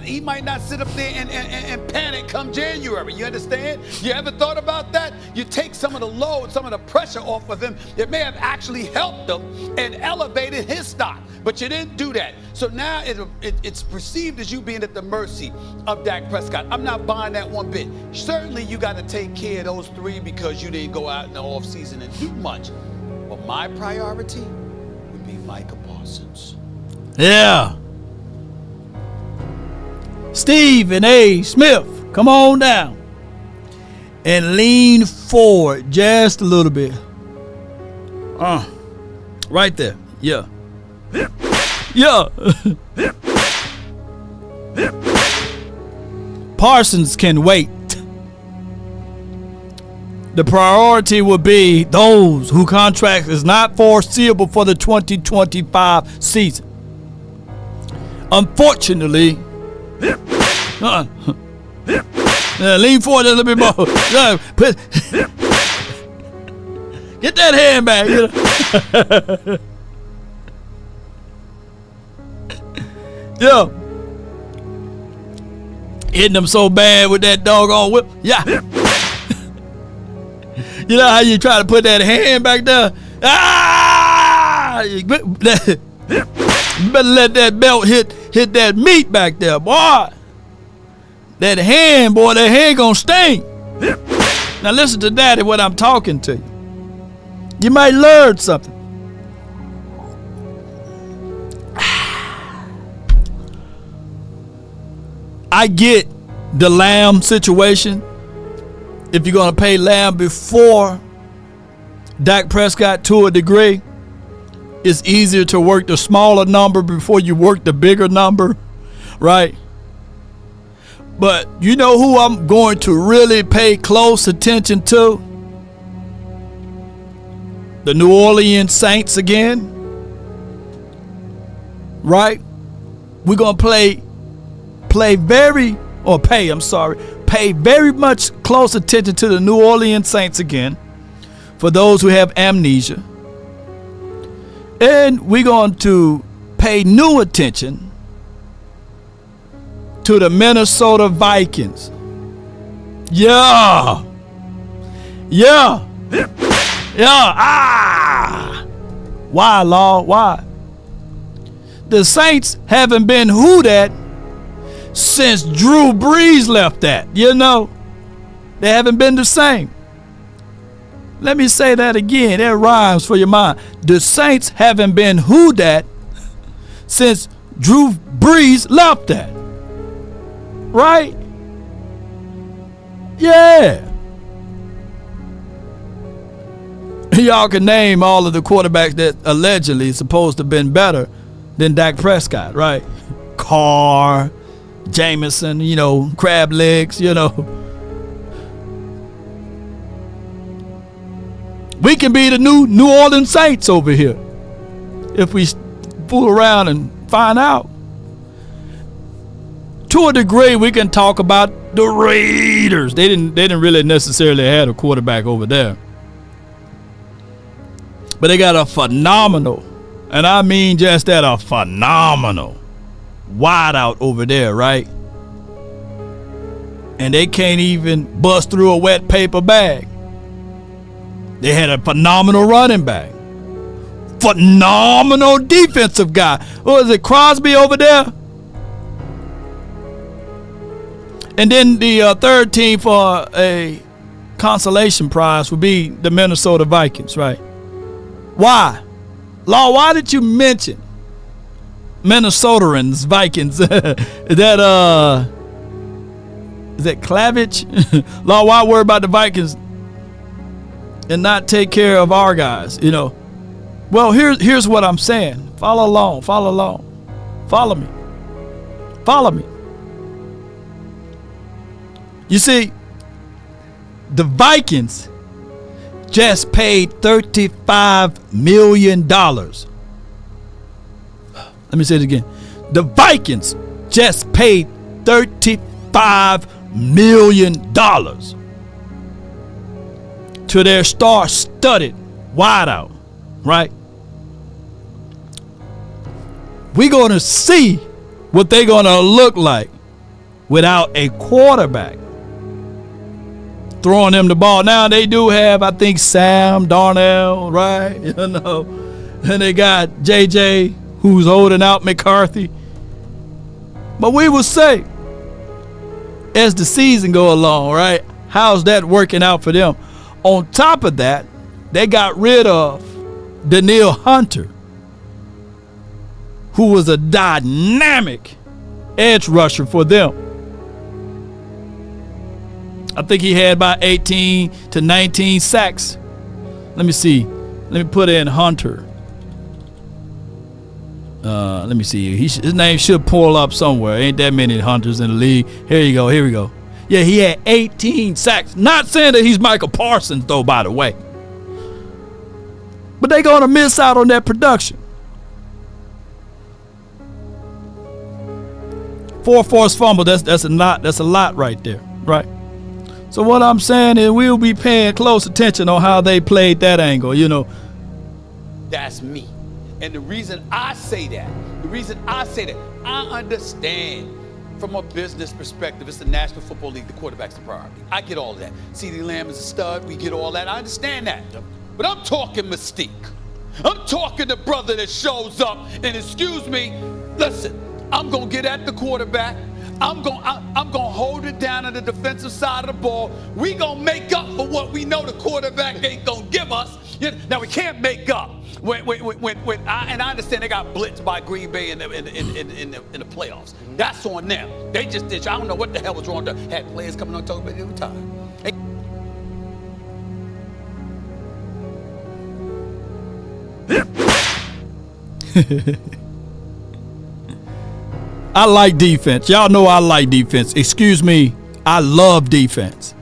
sit up there and panic come January. You understand? You ever thought about that? You take some of the load, some of the pressure off of him. It may have actually helped him and elevated his stock, but you didn't do that. So now it's perceived as you being at the mercy of Dak Prescott. I'm not buying that one bit. Certainly, you got to take care of those 3 because you didn't go out in the offseason and do much. But my priority would be Micah Parsons. Yeah. Stephen A. Smith. Come on down. And lean forward just a little bit. Right there. Yeah. Yeah. Parsons can wait. The priority will be those whose contract is not foreseeable for the 2025 season. Unfortunately, lean forward a little bit more. Get that hand back. You know? Yeah. Hitting them so bad with that doggone whip. Yeah. You know how you try to put that hand back there? You better let that belt hit that meat back there, boy. That hand, boy, that hand gonna sting. Now listen to Daddy when I'm talking to you. You might learn something. I get the Lamb situation. If you're going to pay Lamb before Dak Prescott to a degree, it's easier to work the smaller number before you work the bigger number, right? But you know who I'm going to really pay close attention to? The New Orleans Saints again, right? We're going to pay very much close attention to the New Orleans Saints again, for those who have amnesia. And we're going to pay new attention to the Minnesota Vikings. Yeah. Why, Lord? Why? The Saints haven't been who that since Drew Brees left that. You know, they haven't been the same. Let me say that again. That rhymes for your mind. The Saints haven't been who that since Drew Brees left that. Right? Yeah. Y'all can name all of the quarterbacks that allegedly supposed to have been better than Dak Prescott, right? Carr, Jameson, you know, crab legs, you know. We can be the New Orleans Saints over here if we fool around and find out. To a degree, we can talk about the Raiders. They didn't really necessarily have a quarterback over there, but they got a phenomenal, and I mean just that, a phenomenal wideout over there, right? And they can't even bust through a wet paper bag. They had a phenomenal running back, phenomenal defensive guy. What was it, Crosby over there? And then the third team for a consolation prize would be the Minnesota Vikings, right? Why? Law, why did you mention Minnesotans, Vikings? Is that Clavich? Law, why worry about the Vikings and not take care of our guys, you know? Well, here's what I'm saying. Follow along. Follow me. You see, the Vikings just paid $35 million. Let me say it again. The Vikings just paid $35 million to their star-studded wideout, right? We're going to see what they're going to look like without a quarterback throwing them the ball. Now they do have, I think, Sam Darnold, right? You know, and they got JJ, who's holding out McCarthy. But we will say, as the season go along, right, how's that working out for them? On top of that, they got rid of Danielle Hunter, who was a dynamic edge rusher for them. I think he had about 18 to 19 sacks. Let me see. Let me put in Hunter. Let me see. His name should pull up somewhere. Ain't that many Hunters in the league. Here you go. Here we go. Yeah, he had 18 sacks. Not saying that he's Michael Parsons, though, by the way. But they're going to miss out on that production. 4 forced fumble. That's a lot right there, right? So what I'm saying is we'll be paying close attention on how they played that angle, you know. That's me. And the reason I say that, I understand from a business perspective, it's the National Football League, the quarterback's the priority. I get all that. CeeDee Lamb is a stud, we get all that. I understand that. But I'm talking mystique. I'm talking the brother that shows up and, excuse me, listen, I'm going to get at the quarterback. I'm going to hold it down on the defensive side of the ball. We going to make up for what we know the quarterback ain't going to give us. Now, we can't make up. And I understand they got blitzed by Green Bay in the playoffs. That's on them. They just did. I don't know what the hell was wrong with them. Had players coming on talking about it every time. I like defense. Y'all know I like defense. Excuse me, I love defense.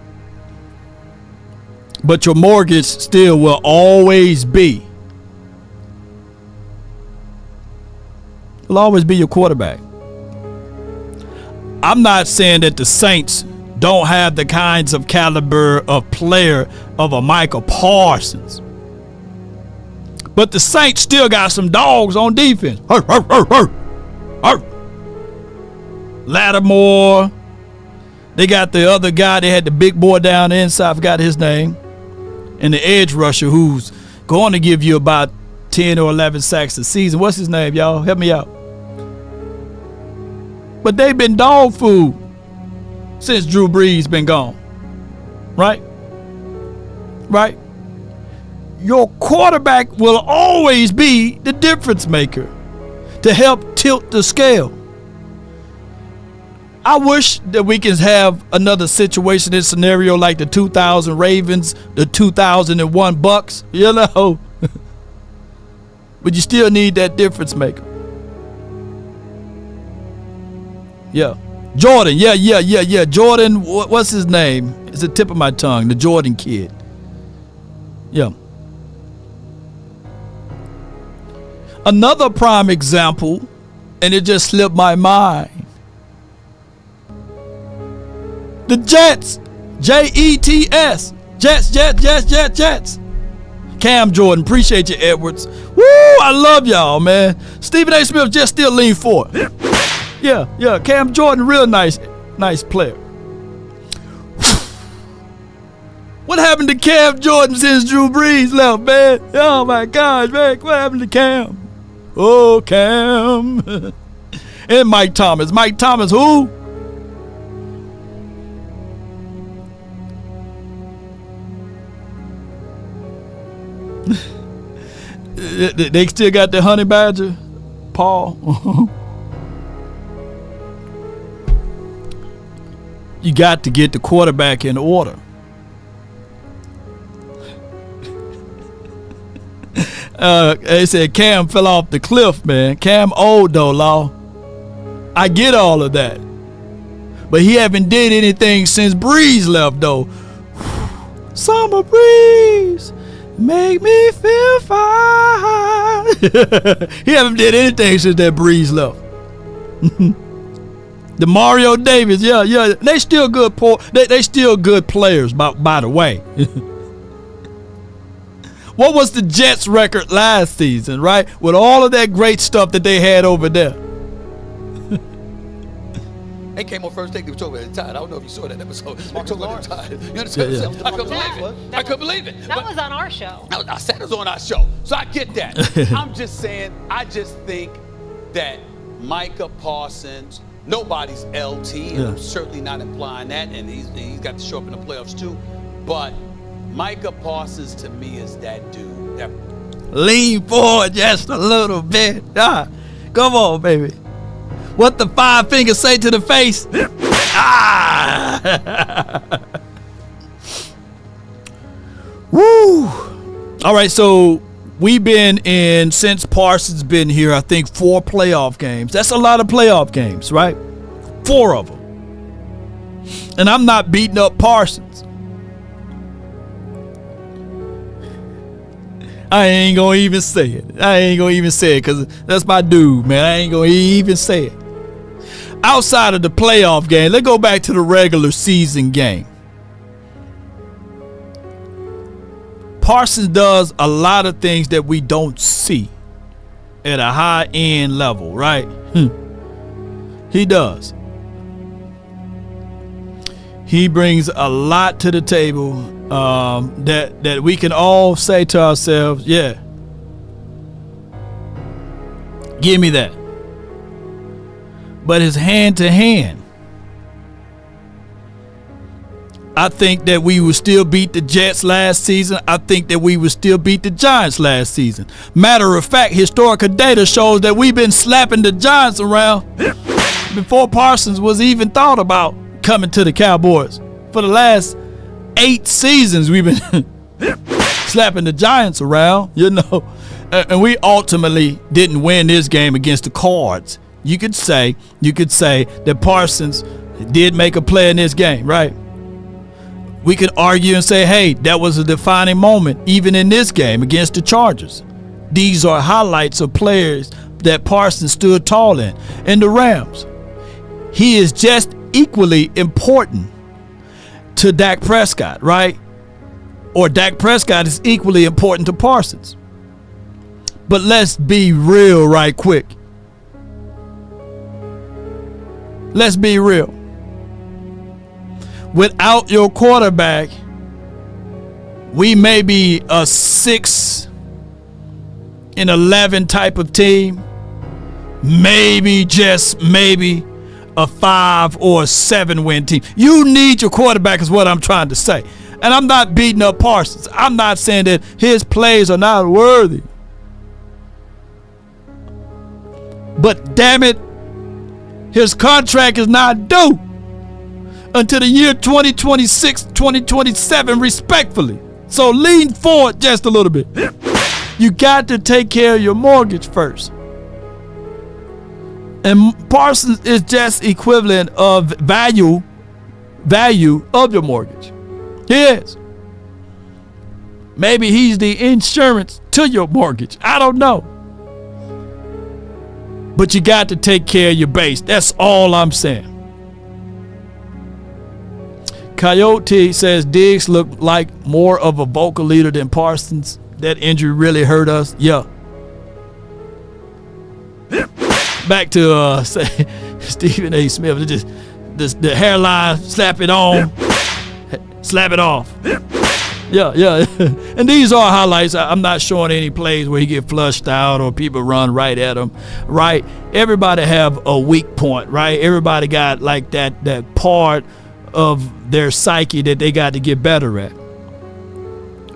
But your mortgage still will always be. Will always be your quarterback. I'm not saying that the Saints don't have the kinds of caliber of player of a Michael Parsons. But the Saints still got some dogs on defense. Lattimore. They got the other guy. They had the big boy down the inside. I forgot his name. And the edge rusher who's going to give you about 10 or 11 sacks a season. What's his name, y'all? Help me out. But they've been dog food since Drew Brees been gone. Right? Right? Your quarterback will always be the difference maker to help tilt the scale. I wish that we can have another situation and scenario like the 2000 Ravens, the 2001 Bucks, you know. But you still need that difference maker. Yeah. Jordan, yeah. Jordan, what's his name? It's the tip of my tongue, the Jordan kid. Yeah. Another prime example, and it just slipped my mind. The Jets. Jets. Jets. Cam Jordan, appreciate you, Edwards. Woo, I love y'all, man. Stephen A. Smith just still lean forward. Yeah. Cam Jordan, real nice player. What happened to Cam Jordan since Drew Brees left, man? Oh my gosh, man. What happened to Cam? Oh, Cam. And Mike Thomas. Mike Thomas, who? They still got the honey badger, Paul. You got to get the quarterback in order. They said Cam fell off the cliff, man. Cam old though, Law. I get all of that. But he haven't did anything since Breeze left though. Summer breeze make me feel fine. He haven't did anything since that Breeze left. The Mario Davis, yeah. They still good. They still good players, by the way. What was the Jets record last season, right? With all of that great stuff that they had over there. They came on first take, they were talking about the tide. I don't know if you saw that episode. They talking about the tide. You understand? Yeah. I couldn't believe it. That was on our show. I said it was on our show. So I get that. I'm just saying, I just think that Micah Parsons, nobody's LT, and I'm certainly not implying that, and he's got to show up in the playoffs too. But Micah Parsons to me is that dude. Lean forward just a little bit. Come on, baby. What the 5 fingers say to the face? All right, so we've been in, since Parsons been here, I think 4 playoff games. That's a lot of playoff games, right? 4 of them. And I'm not beating up Parsons. I ain't gonna even say it. Because that's my dude, man. I ain't gonna even say it. Outside of the playoff game, let's go back to the regular season game. Parsons does a lot of things that we don't see at a high end level, right? He does. He brings a lot to the table that we can all say to ourselves, yeah, give me that. But his hand to hand, I think that we would still beat the Jets last season. I think that we would still beat the Giants last season. Matter of fact, historical data shows that we've been slapping the Giants around before Parsons was even thought about coming to the Cowboys. For the last 8 seasons, we've been slapping the Giants around, you know. And we ultimately didn't win this game against the Cards. You could say that Parsons did make a play in this game, right? We could argue and say, hey, that was a defining moment, even in this game against the Chargers. These are highlights of players that Parsons stood tall in. And the Rams, he is just equally important to Dak Prescott, right? Or Dak Prescott is equally important to Parsons. But let's be real right quick. Let's be real. Without your quarterback, we may be a 6-11 type of team. Maybe, just maybe, a 5 or a 7 win team. You need your quarterback is what I'm trying to say. And I'm not beating up Parsons. I'm not saying that his plays are not worthy. But damn it, his contract is not due until the year 2026, 2027, respectfully. So lean forward just a little bit. You got to take care of your mortgage first. And Parsons is just equivalent of value of your mortgage. He is. Maybe he's the insurance to your mortgage. I don't know. But you got to take care of your base. That's all I'm saying. Coyote says Diggs looked like more of a vocal leader than Parsons. That injury really hurt us. Yeah. Back to Stephen A. Smith. Just the hairline, slap it on, slap it off. Yeah. And these are highlights. I'm not showing any plays where he get flushed out or people run right at him, right? Everybody have a weak point, right? Everybody got like that part of their psyche that they got to get better at.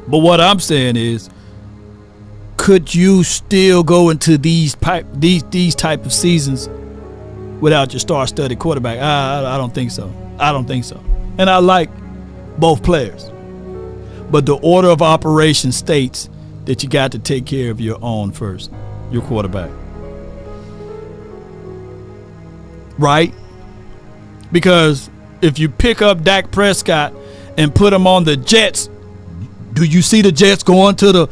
But what I'm saying is, could you still go into these type of seasons without your star-studded quarterback? I don't think so. And I like both players. But the order of operation states that you got to take care of your own first, your quarterback. Right? Because if you pick up Dak Prescott and put him on the Jets, do you see the Jets going to the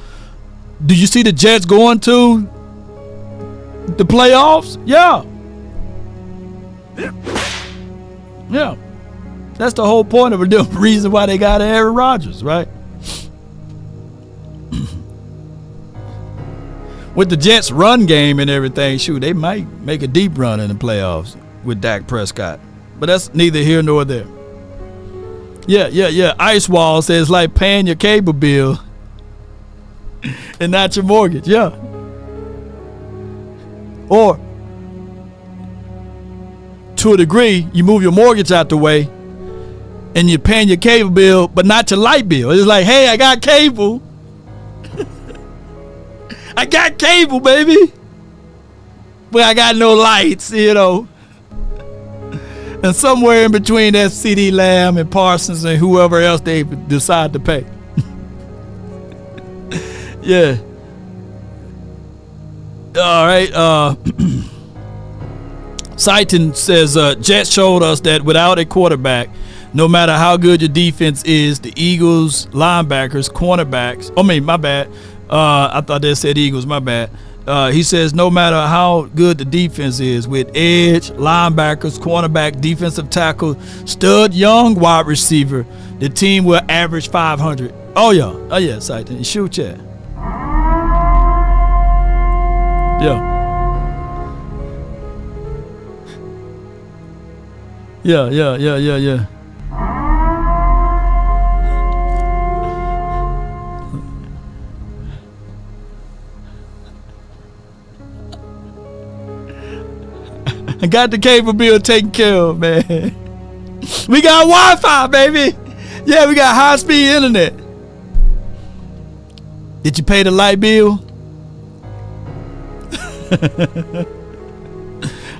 playoffs? Yeah. That's the whole point of it. The reason why they got Aaron Rodgers, right? With the Jets' run game and everything, shoot, they might make a deep run in the playoffs with Dak Prescott. But that's neither here nor there. Yeah. Ice Wall says like paying your cable bill and not your mortgage. Yeah. Or to a degree, you move your mortgage out the way and you're paying your cable bill, but not your light bill. It's like, hey, I got cable. I got cable, baby. But I got no lights, you know. And somewhere in between that CeeDee Lamb and Parsons and whoever else they decide to pay. Yeah. All right. Saiton says Jets showed us that without a quarterback, no matter how good your defense is, the Eagles, linebackers, cornerbacks. My bad. I thought they said Eagles. My bad. He says no matter how good the defense is, with edge, linebackers, cornerback, defensive tackle, stud young wide receiver, the team will average 500. Oh yeah, Saiton. Shoot, yeah. Yeah. I got the cable bill taken care of, man. We got Wi-Fi, baby. Yeah, we got high-speed internet. Did you pay the light bill?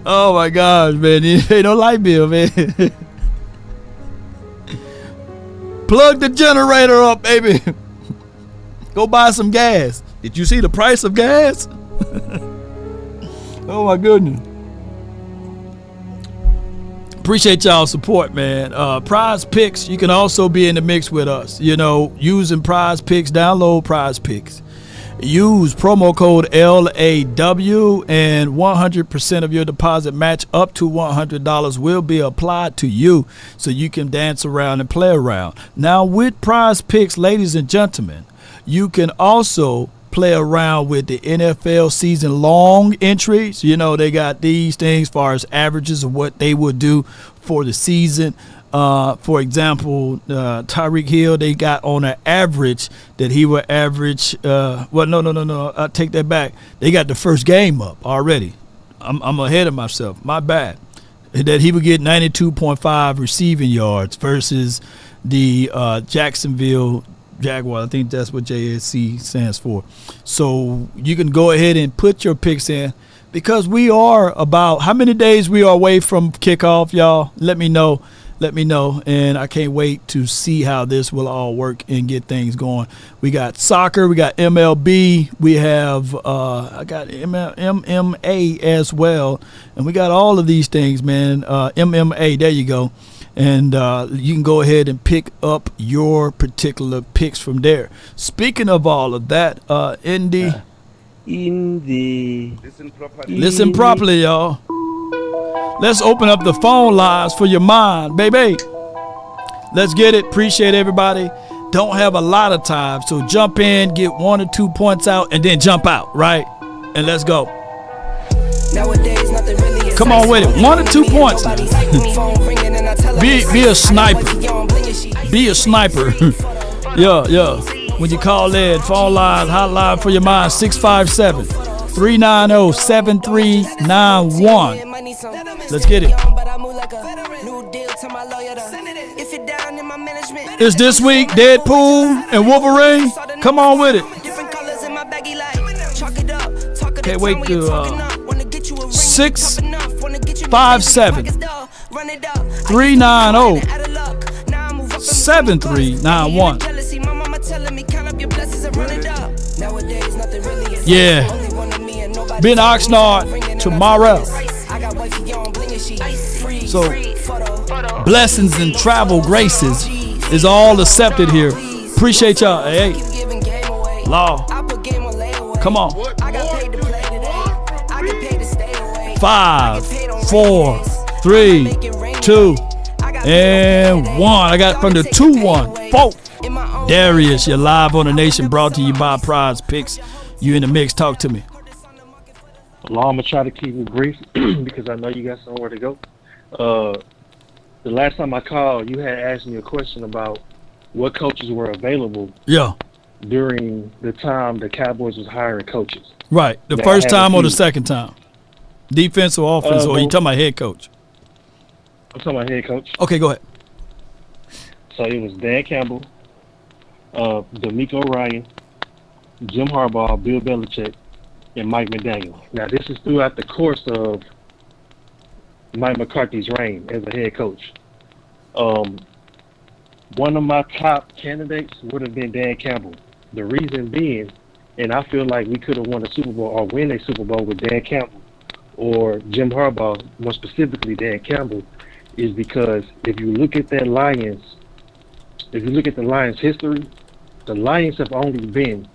Oh my gosh, man. You ain't no light bill, man. Plug the generator up, baby. Go buy some gas. Did you see the price of gas? Oh my goodness. Appreciate y'all's support, man. Prize Picks, you can also be in the mix with us. You know, using Prize Picks, download Prize Picks. Use promo code LAW and 100% of your deposit match up to $100 will be applied to you so you can dance around and play around. Now with Prize Picks, ladies and gentlemen, you can also play around with the NFL season long entries. You know, they got these things as far as averages of what they would do for the season. For example, Tyreek Hill, they got on an average that he would average. No. I take that back. They got the first game up already. I'm ahead of myself. My bad. That he would get 92.5 receiving yards versus the Jacksonville Jaguars. I think that's what JSC stands for. So you can go ahead and put your picks in because we are about how many days we are away from kickoff, y'all? Let me know, and I can't wait to see how this will all work and get things going. We got soccer, we got MLB, we have I got MMA as well, and we got all of these things, man. MMA, there you go. And you can go ahead and pick up your particular picks from there. Speaking of all of that, Indy. Listen properly, y'all. Let's open up the phone lines for your mind, baby. Let's get it. Appreciate everybody. Don't have a lot of time, so jump in, get 1 or 2 points out, and then jump out, right? And let's go. Come on with it. 1 or 2 points. Be a sniper. Be a sniper. Yeah. When you call in, phone line, hotline for your mind, 657-390-7391. Let's get it. Is this week Deadpool and Wolverine? Come on with it. Can't wait to 657-390-7391. Yeah. Been OXNARD tomorrow. So blessings and travel graces is all accepted here. Appreciate y'all. Hey, Law. Come on. 5, 4, 3, 2, and 1. I got from the 2-1. 4. Darius, you're live on the Nation, brought to you by Prize Picks. You in the mix. Talk to me. Well, I'm going to try to keep it brief because I know you got somewhere to go. The last time I called, you had asked me a question about what coaches were available during the time the Cowboys was hiring coaches. Right. The first time or the second time? Defense or offense, or you talking about head coach? I'm talking about head coach. Okay, go ahead. So it was Dan Campbell, D'Amico Ryan, Jim Harbaugh, Bill Belichick, and Mike McDaniel. Now, this is throughout the course of Mike McCarthy's reign as a head coach. One of my top candidates would have been Dan Campbell. The reason being, And I feel like we could have won a Super Bowl or win a Super Bowl with Dan Campbell or Jim Harbaugh, more specifically Dan Campbell, is because if you look at the Lions history, the Lions have only been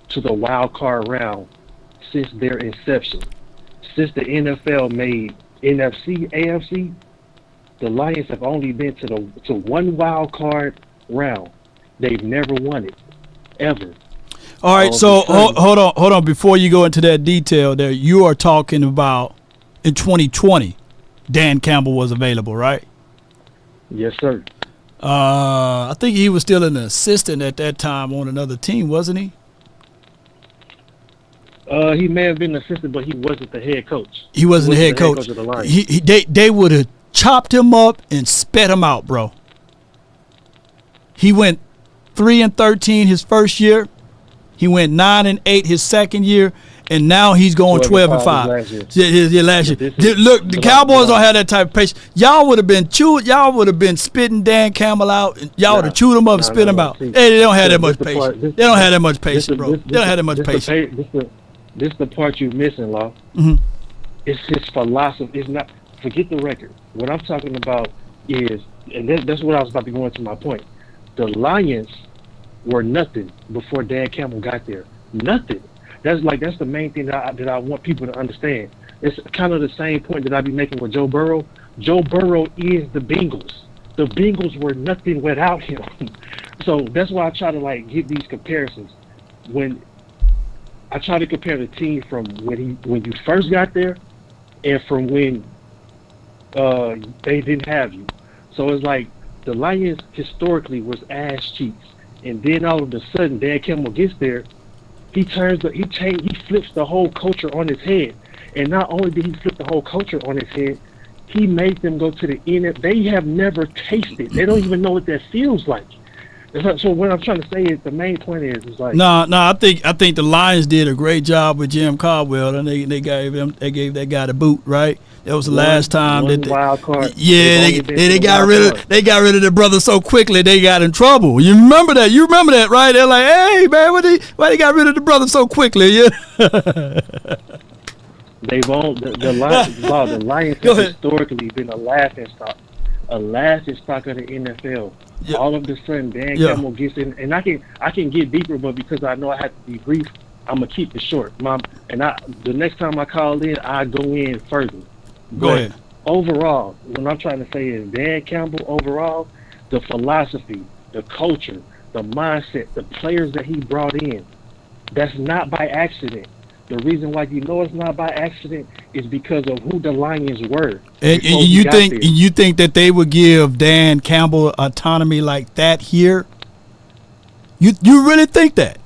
to the wild card round since their inception. Since the NFL made NFC, AFC, the Lions have only been to one wild card round. They've never won it, ever. All right, so hold on. Before you go into that detail there, you are talking about in 2020, Dan Campbell was available, right? Yes, sir. I think he was still an assistant at that time on another team, wasn't he? He may have been an assistant, but he wasn't the head coach. He wasn't the head coach of the Lions. They would have chopped him up and spat him out, bro. He went 3-13 his first year. He went 9-8 his second year, and now he's going 12-5. Last year. Look, the Cowboys don't have that type of patience. Y'all would have been Y'all would have been spitting Dan Campbell out, and y'all would have chewed him up and spit him out. Hey, they don't have that much patience. They don't have that much patience, bro. They don't have that much patience. This is the part you're missing, Law. Mm-hmm. It's his philosophy. It's not. Forget the record. What I'm talking about is, and that's what I was about to go into my point. The Lions were nothing before Dan Campbell got there. Nothing. That's the main thing that I want people to understand. It's kind of the same point that I be making with Joe Burrow. Joe Burrow is the Bengals. The Bengals were nothing without him. So that's why I try to give these comparisons. When I try to compare the team from when you first got there and from when they didn't have you. So it's like the Lions historically was ass cheeks. And then all of a sudden, Dan Campbell gets there. He flips the whole culture on his head. And not only did he flip the whole culture on his head, he made them go to the NFL. They have never tasted. They don't even know what that feels like. So what I'm trying to say is the main point is like no. I think the Lions did a great job with Jim Caldwell, and they gave that guy the boot, right? That was the last time that wild card. Yeah, they got rid of the brother so quickly they got in trouble. You remember that? Right? They're like, hey man, why they got rid of the brother so quickly? Yeah. They've owned the Lions have historically been a laughing stock of the NFL. Yep. All of a sudden, Dan Campbell gets in, and I can get deeper, but because I know I have to be brief, I'm gonna keep it short. The next time I call in, I go in further. Go ahead. Overall, what I'm trying to say is Dan Campbell. Overall, the philosophy, the culture, the mindset, the players that he brought in, that's not by accident. The reason why you know it's not by accident is because of who the Lions were. And you think that they would give Dan Campbell autonomy like that here? You really think that,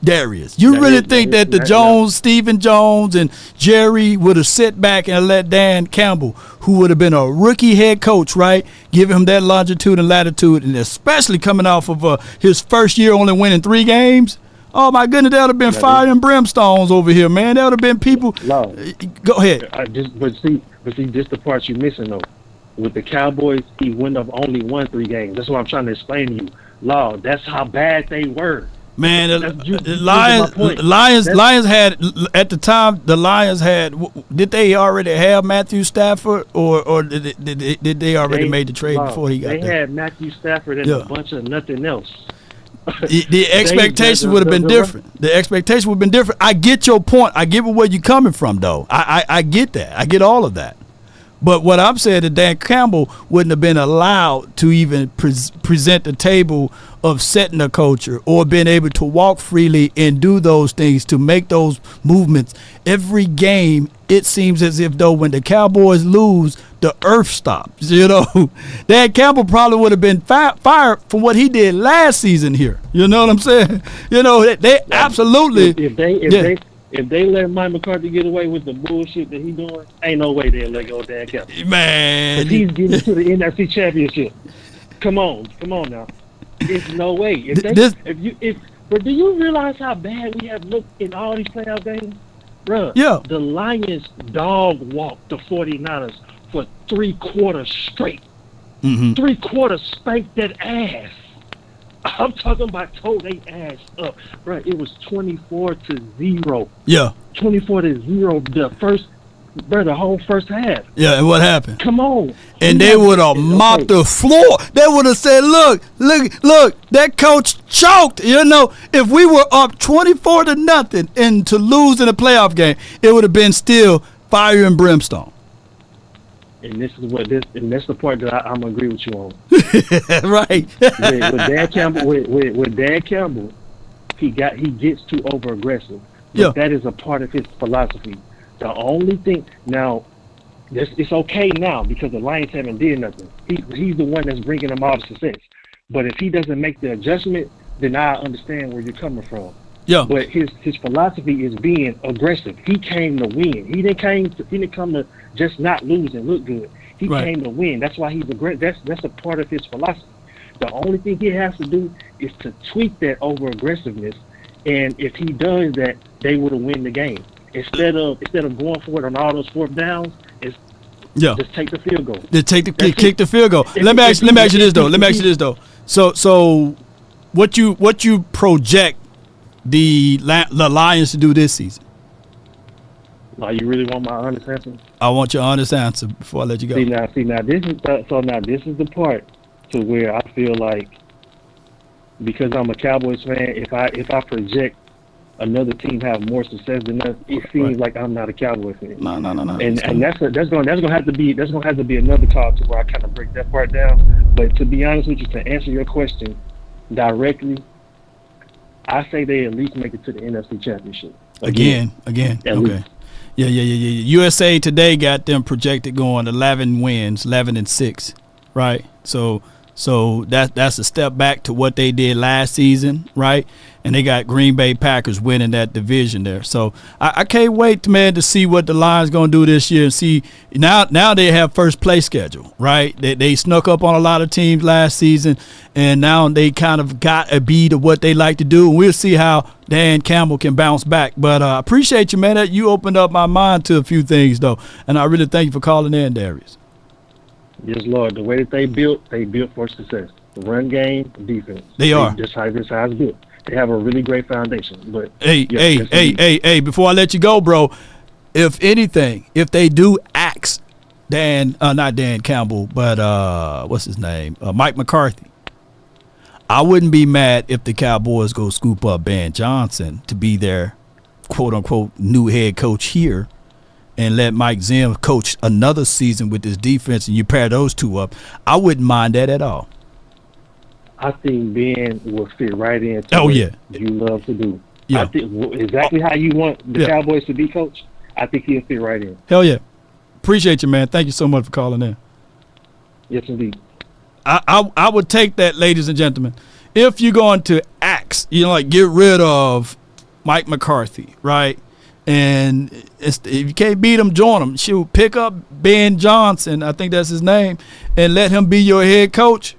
Darius? You really think that Stephen Jones and Jerry would have sit back and let Dan Campbell, who would have been a rookie head coach, right, give him that longitude and latitude, and especially coming off of his first year only winning 3 games? Oh my goodness, that would have been fire and brimstones over here, man. That would have been people. No. Go ahead. But see, this the part you're missing though. With the Cowboys, he wouldn't have only won 3 games. That's what I'm trying to explain to you. Law, that's how bad they were. Man, the Lions had at the time. The Lions had. Did they already have Matthew Stafford, or did they already made the trade before he got there? They had Matthew Stafford and a bunch of nothing else. The expectation would have been different. The expectation would have been different. I get your point. I get where you're coming from, though. I get that. I get all of that. But what I'm saying is Dan Campbell wouldn't have been allowed to even present the table of setting a culture or being able to walk freely and do those things, to make those movements. Every game, it seems as if though when the Cowboys lose, the earth stops. You know, Dan Campbell probably would have been fired for what he did last season here. You know what I'm saying? You know, they absolutely. If they let Mike McCarthy get away with the bullshit that he's doing, ain't no way they'll let go of Dan Campbell. Man, he's getting to the NFC Championship. Come on now. It's no way. But do you realize how bad we have looked in all these playoff games, bruh? Yeah. The Lions dog walked the 49ers for 3 quarters straight. 3 quarters spanked that ass. I'm talking about tore they ass up, bro. It was 24-0. Yeah. 24-0. The whole first half. Yeah, and what happened? Come on. And they would have mopped the floor. They would have said, look, that coach choked. You know, if we were up 24-0 and to lose in a playoff game, it would have been still fire and brimstone. And that's the part that I'm gonna agree with you on. Right. with Dan Campbell, he gets too over aggressive. Yeah. That is a part of his philosophy. The only thing now, it's okay now because the Lions haven't did nothing. He's the one that's bringing them all the success. But if he doesn't make the adjustment, then I understand where you're coming from. Yeah. But his philosophy is being aggressive. He came to win. He didn't come to just not lose and look good. He came to win. That's why he's aggressive. That's a part of his philosophy. The only thing he has to do is to tweak that over aggressiveness. And if he does that, they would have win the game. Instead of going for it on all those fourth downs, just take the field goal. Kick the field goal. Let me ask you this though. So what you project the Lions to do this season? Like, you really want my honest answer? I want your honest answer before I let you go. See now, this is the part to where I feel like, because I'm a Cowboys fan, if I project another team have more success than us, it seems like I'm not a Cowboys fan. No. And that's gonna have to be another call to where I kind of break that part down. But to be honest with you, to answer your question directly, I say they at least make it to the NFC Championship. Again. Okay. Least. Yeah. USA Today got them projected going 11 wins, 11-6, right? So that's a step back to what they did last season, right? And they got Green Bay Packers winning that division there. So I can't wait, man, to see what the Lions going to do this year and see. Now they have first place schedule, right? They snuck up on a lot of teams last season, and now they kind of got a beat of what they like to do. And we'll see how Dan Campbell can bounce back. But I appreciate you, man. That you opened up my mind to a few things, though. And I really thank you for calling in, Darius. Yes, Lord. The way that they built for success. The run game, defense. They are. This how it's built. They have a really great foundation. But hey, before I let you go, bro, if anything, if they do axe not Dan Campbell, but what's his name? Mike McCarthy, I wouldn't be mad if the Cowboys go scoop up Ben Johnson to be their quote unquote new head coach here and let Mike Zim coach another season with this defense and you pair those two up. I wouldn't mind that at all. I think Ben will fit right into what you love to do. Yeah. I think exactly how you want the Cowboys to be coached, I think he'll fit right in. Hell yeah. Appreciate you, man. Thank you so much for calling in. Yes, indeed. I would take that, ladies and gentlemen. If you're going to axe, like get rid of Mike McCarthy, right? And if you can't beat him, join him. Shoot, pick up Ben Johnson, I think that's his name, and let him be your head coach.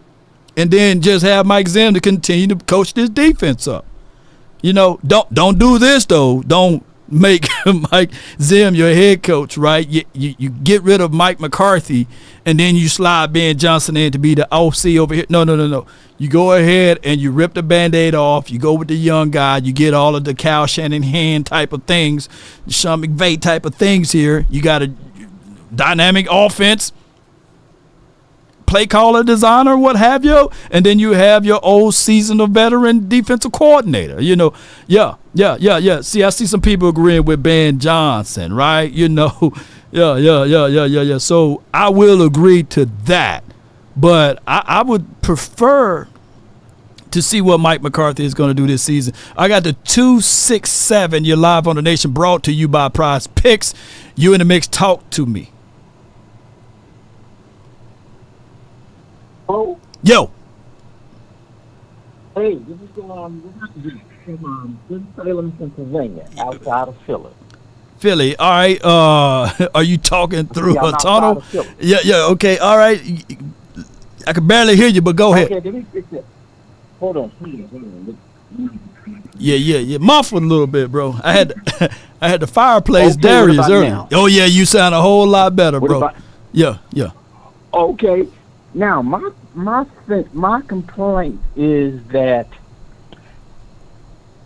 And then just have Mike Zim to continue to coach this defense up. Don't do this though. Don't make Mike Zim your head coach, right? You get rid of Mike McCarthy, and then you slide Ben Johnson in to be the OC over here. No. You go ahead and you rip the Band-Aid off. You go with the young guy. You get all of the Kyle Shanahan type of things, Sean McVay type of things here. You got a dynamic offense, play caller, designer, what have you, and then you have your old seasoned veteran defensive coordinator. Yeah. See, I see some people agreeing with Ben Johnson, right? Yeah. So I will agree to that, but I would prefer to see what Mike McCarthy is going to do this season. I got the 267. You're live on the Nation, brought to you by Prize Picks. You in the mix. Talk to me. Oh. Yo. Hey, this is from Winston-Salem, Pennsylvania, outside of Philly. Philly, all right. Are you talking through a tunnel? Yeah. Okay, all right. I can barely hear you, but go ahead. Okay, let me fix it. Hold on. Yeah. Muffled a little bit, bro. I had the fireplace Okay, Darius earlier. now? Oh yeah, you sound a whole lot better, What bro. about- Yeah. Okay. Now, my my complaint is that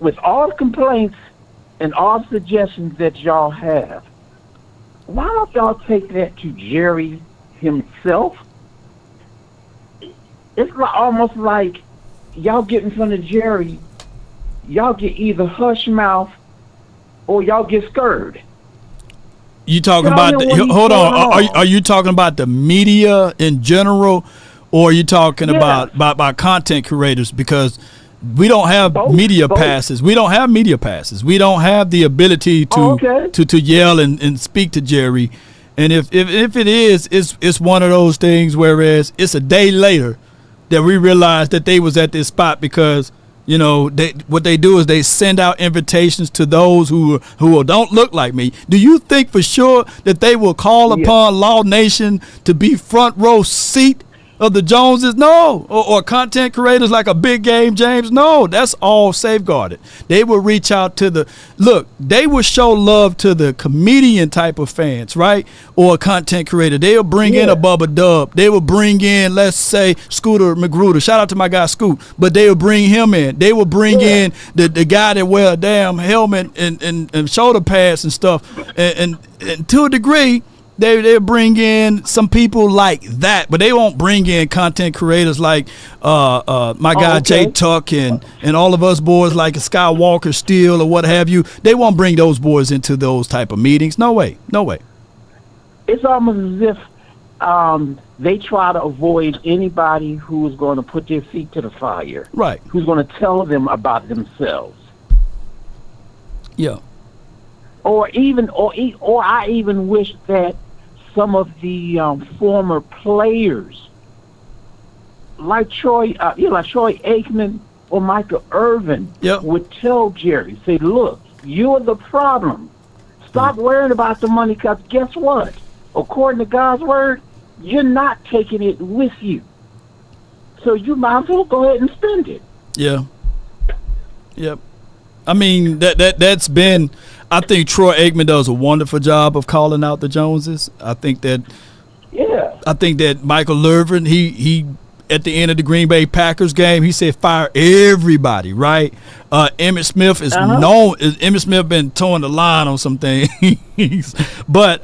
with all the complaints and all the suggestions that y'all have, why don't y'all take that to Jerry himself? It's almost like y'all get in front of Jerry, y'all get either hush mouth or y'all get scared. You talking about hold on? Are you talking about the media in general, or are you talking about content creators? Because we don't have media passes. We don't have media passes. We don't have the ability to yell and speak to Jerry. And if it is, it's one of those things. Whereas it's a day later that we realize that they was at this spot because, you know, what they do is they send out invitations to those who don't look like me. Do you think for sure that they will call upon Law Nation to be front row seat of the Joneses? No. Or content creators like a Big Game James? No. That's all safeguarded. They will reach out to they will show love to the comedian type of fans, right? Or a content creator. They'll bring in a Bubba Dub. They will bring in, let's say, Scooter McGruder. Shout out to my guy Scoot. But they will bring him in. They will bring in the guy that wear a damn helmet and shoulder pads and stuff. And to a degree, They'll bring in some people like that, but they won't bring in content creators like my guy Jay Tuck and all of us boys like Skywalker Steel or what have you. They won't bring those boys into those type of meetings. No way. No way. It's almost as if they try to avoid anybody who is going to put their feet to the fire. Right. Who's going to tell them about themselves. Yeah. Or I even wish that some of the former players, like Troy Aikman or Michael Irvin, would tell Jerry, say, look, you're the problem. Stop worrying about the money, because guess what? According to God's word, you're not taking it with you. So you might as well go ahead and spend it. Yeah. Yep. I mean, that's been... I think Troy Aikman does a wonderful job of calling out the Joneses. I think that Michael Irvin, he at the end of the Green Bay Packers game, he said fire everybody, right? Emmitt Smith is known. Emmitt Smith been towing the line on some things, but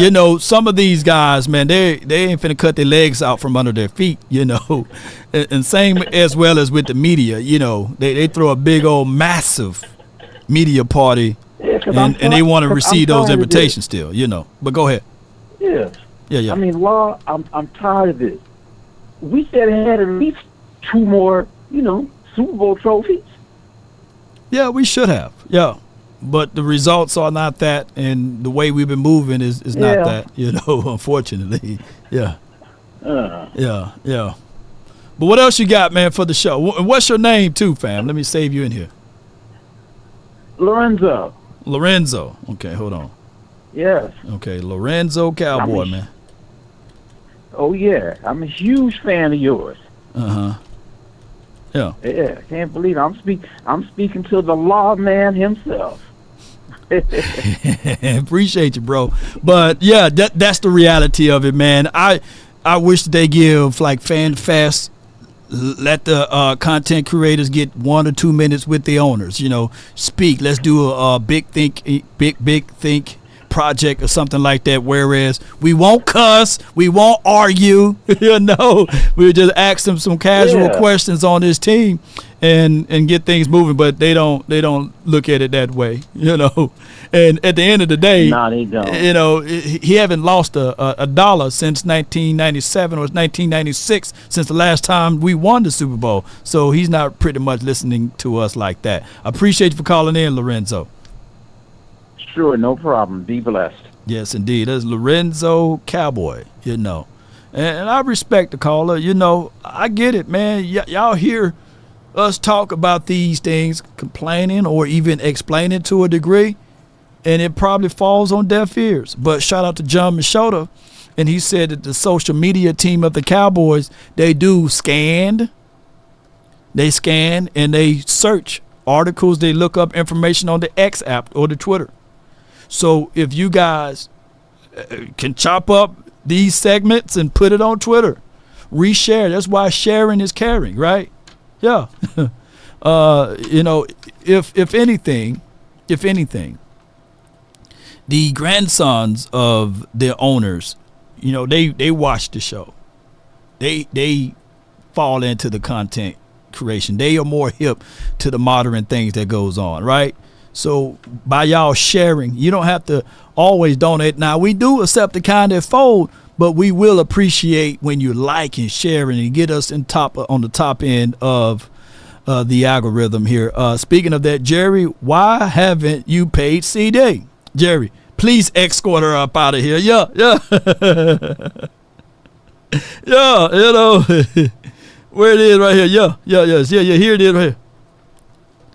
you know, some of these guys, man, they ain't finna cut their legs out from under their feet, you know. And same as well as with the media, you know, they throw a big old massive media party. And they want to receive those invitations still, you know. But go ahead. Yeah. Yeah. I mean, Law, I'm tired of this. We said it had at least 2 more, you know, Super Bowl trophies. Yeah, we should have. Yeah. But the results are not that, and the way we've been moving is not that, you know, unfortunately. Yeah. Yeah. But what else you got, man, for the show? And what's your name, too, fam? Let me save you in here. Lorenzo. Okay, hold on. Yes. Okay, Lorenzo Cowboy, man. Oh, yeah. I'm a huge fan of yours. Uh-huh. Yeah. Yeah, can't believe it. I'm speaking to the law man himself. Appreciate you, bro. But, yeah, that's the reality of it, man. I wish they give, like, Fan Fest. Let the content creators get 1 or 2 minutes with the owners, you know, speak. Let's do a big think project or something like that. Whereas we won't cuss, we won't argue, you know, we'll just ask them some casual questions on this team and get things moving. But they don't look at it that way, you know. And at the end of the day, they don't. You know, he haven't lost a dollar since 1997 or 1996, since the last time we won the Super Bowl. So he's not pretty much listening to us like that. I appreciate you for calling in, Lorenzo. Sure, no problem. Be blessed. Yes, indeed. That's Lorenzo Cowboy, you know. And I respect the caller. You know, I get it, man. Y'all hear us talk about these things, complaining or even explaining to a degree, and it probably falls on deaf ears. But shout out to John Machota, and he said that the social media team of the Cowboys, they scan and they search articles, they look up information on the X app or the Twitter. So if you guys can chop up these segments and put it on Twitter, reshare. That's why sharing is caring, right? Yeah. If anything, the grandsons of their owners, they watch the show. They fall into the content creation. They are more hip to the modern things that goes on, right? So by y'all sharing, you don't have to always donate. Now, we do accept the kind that fold, but we will appreciate when you like and sharing and get us on the top end of the algorithm here. Speaking of that, Jerry, why haven't you paid CD? Jerry, please escort her up out of here. Yeah. Yeah, where it is right here. Yeah, here it is right here.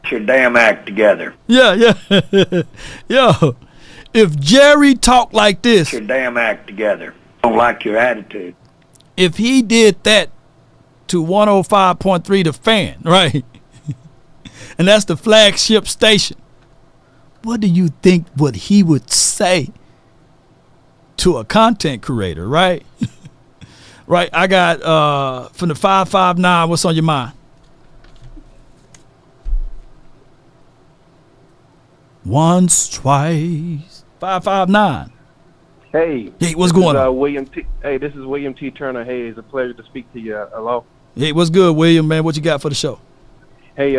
Get your damn act together. Yeah. Yo, if Jerry talked like this. Get your damn act together. Don't like your attitude. If he did that to 105.3 The Fan, right? And that's the flagship station. What do you think what he would say to a content creator, right? Right, I got from the 559, what's on your mind? Once, twice, 559. Hey, what's going on? William T. Hey, this is William T. Turner. Hey, it's a pleasure to speak to you. Hello. Hey, what's good, William, man? What you got for the show? Hey,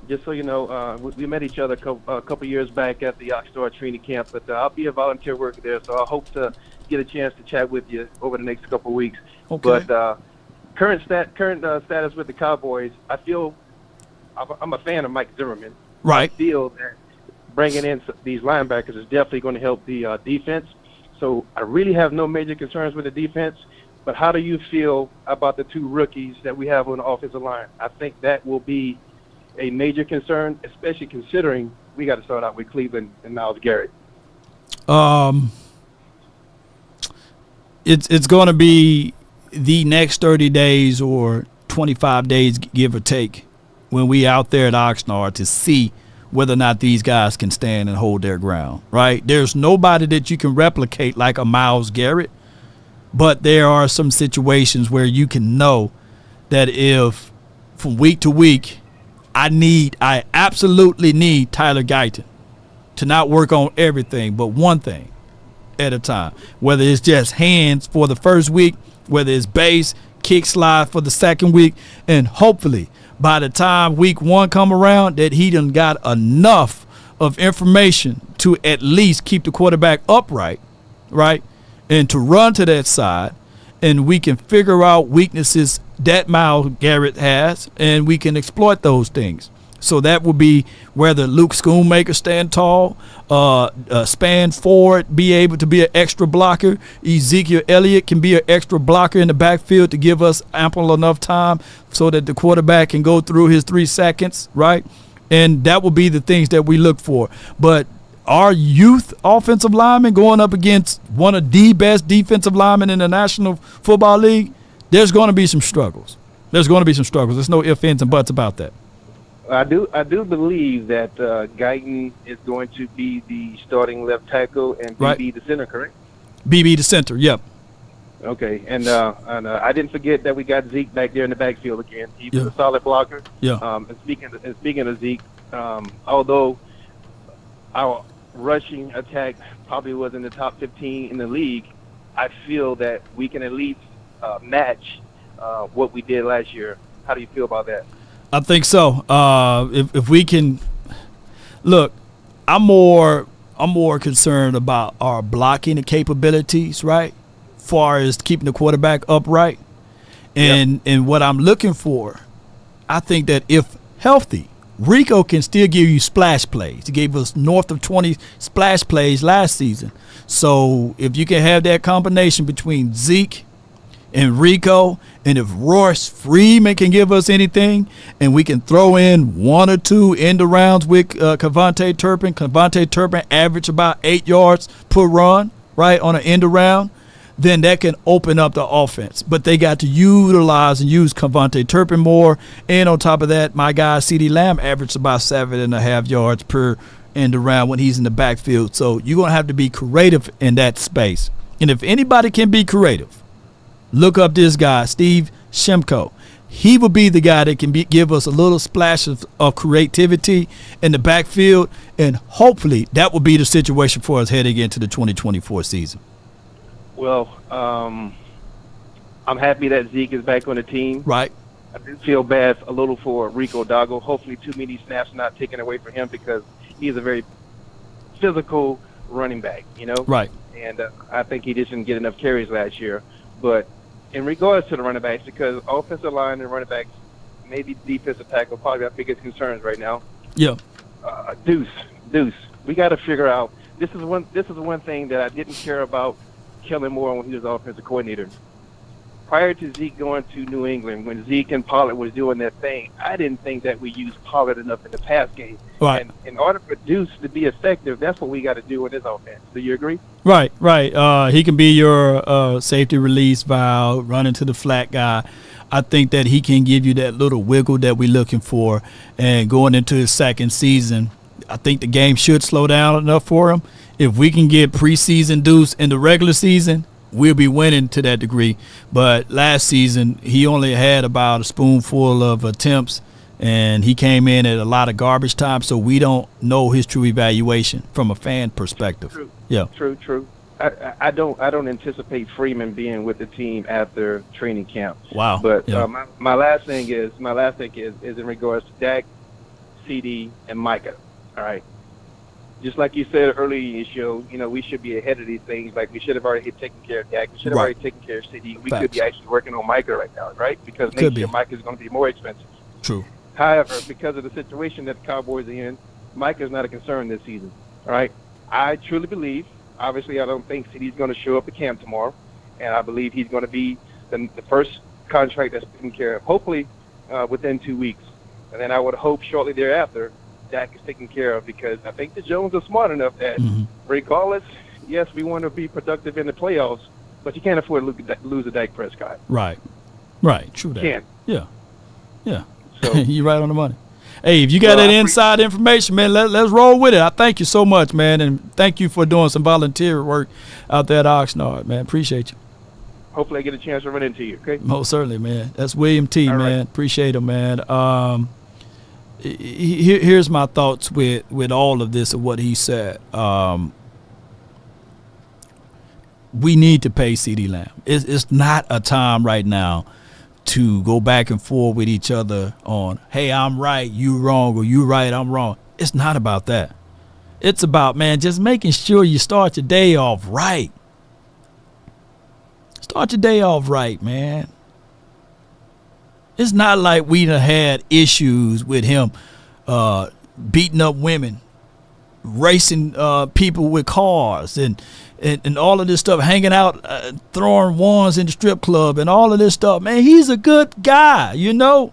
just so you know, we met each other a couple years back at the OXNARD training camp, but I'll be a volunteer worker there, so I hope to get a chance to chat with you over the next couple of weeks. Okay. But current status with the Cowboys, I feel I'm a fan of Mike Zimmerman. Right. I feel that bringing in these linebackers is definitely going to help the defense. So I really have no major concerns with the defense. But how do you feel about the two rookies that we have on the offensive line? I think that will be a major concern, especially considering we got to start out with Cleveland and Myles Garrett. It's going to be the next 30 days or 25 days, give or take, when we out there at Oxnard to see whether or not these guys can stand and hold their ground, right? There's nobody that you can replicate like a Myles Garrett, but there are some situations where you can know that if from week to week I absolutely need Tyler Guyton to not work on everything, but one thing at a time, whether it's just hands for the first week, whether it's base, kick, slide for the second week, and hopefully by the time week one come around that he done got enough of information to at least keep the quarterback upright, right, and to run to that side, and we can figure out weaknesses that Myles Garrett has, and we can exploit those things. So that would be whether Luke Schoonmaker stand tall, span forward, be able to be an extra blocker. Ezekiel Elliott can be an extra blocker in the backfield to give us ample enough time so that the quarterback can go through his 3 seconds, right? And that will be the things that we look for. But our youth offensive linemen going up against one of the best defensive linemen in the National Football League, there's going to be some struggles. There's no ifs, ands, and buts about that. I do believe that Guyton is going to be the starting left tackle and BB the center, correct? BB the center, yep. Okay, and I didn't forget that we got Zeke back there in the backfield again. He's a solid blocker. Yeah. And speaking of Zeke, although our rushing attack probably was in the top 15 in the league, I feel that we can at least match what we did last year. How do you feel about that? I think so. If we can look, I'm more concerned about our blocking capabilities, right? Far as keeping the quarterback upright. And what I'm looking for, I think that if healthy, Rico can still give you splash plays. He gave us north of 20 splash plays last season. So if you can have that combination between Zeke and Rico, and if Royce Freeman can give us anything, and we can throw in one or two end arounds with Kevontae Turpin average about 8 yards per run, right, on an end around, then that can open up the offense. But they got to utilize and use Kevontae Turpin more, and on top of that, my guy CeeDee Lamb averaged about 7.5 yards per end around when he's in the backfield. So you're going to have to be creative in that space. And if anybody can be creative, look up this guy, Steve Shimko. He will be the guy that can give us a little splash of creativity in the backfield, and hopefully that will be the situation for us heading into the 2024 season. Well, I'm happy that Zeke is back on the team. Right. I do feel bad a little for Rico Doggo. Hopefully too many snaps not taken away from him because he's a very physical running back, you know? Right. And I think he just didn't get enough carries last year. But in regards to the running backs, because offensive line and running backs, maybe defensive tackle, probably our biggest concerns right now. Yeah. Deuce. We got to figure out. This is one thing that I didn't care about Kellen Moore when he was offensive coordinator. Prior to Zeke going to New England, when Zeke and Pollard was doing their thing, I didn't think that we used Pollard enough in the pass game. Right. And in order for Deuce to be effective, that's what we got to do in this offense. Do you agree? Right. He can be your safety release valve, running to the flat guy. I think that he can give you that little wiggle that we're looking for. And going into his second season, I think the game should slow down enough for him. If we can get preseason Deuce in the regular season, we'll be winning to that degree. But last season, he only had about a spoonful of attempts, and he came in at a lot of garbage time, so we don't know his true evaluation from a fan perspective. True. Yeah. True. I don't anticipate Freeman being with the team after training camp. Wow. But Yeah. my last thing is in regards to Dak, CeeDee, and Micah. All right. Just like you said earlier in the show, you know, we should be ahead of these things. Like, we should have already taken care of Dak. We should have already taken care of CeeDee. We could be actually working on Micah right now, right? Because next year Micah is going to be more expensive. True. However, because of the situation that the Cowboys are in, Micah is not a concern this season, all right? I truly believe, obviously I don't think CeeDee's going to show up at camp tomorrow, and I believe he's going to be the first contract that's taken care of, hopefully within 2 weeks. And then I would hope shortly thereafter Dak is taken care of, because I think the Jones are smart enough that regardless, yes, we want to be productive in the playoffs, but you can't afford to lose a Dak Prescott. Right. True that. Can't. Yeah. So, you're right on the money. Hey, if you got that inside information, man, let's roll with it. I thank you so much, man, and thank you for doing some volunteer work out there at OXNARD, man. Appreciate you. Hopefully I get a chance to run into you, okay? Most certainly, man. That's William T, All man. right. Appreciate him, man. Here's my thoughts with all of this of what he said. We need to pay CeeDee Lamb. It's not a time right now to go back and forth with each other on, hey, I'm right, you wrong, or you right, I'm wrong. It's not about that. It's about, man, just making sure you start your day off right. Start your day off right, man. It's not like we done had issues with him beating up women, racing people with cars, and all of this stuff, hanging out, throwing ones in the strip club, and all of this stuff. Man, he's a good guy, you know.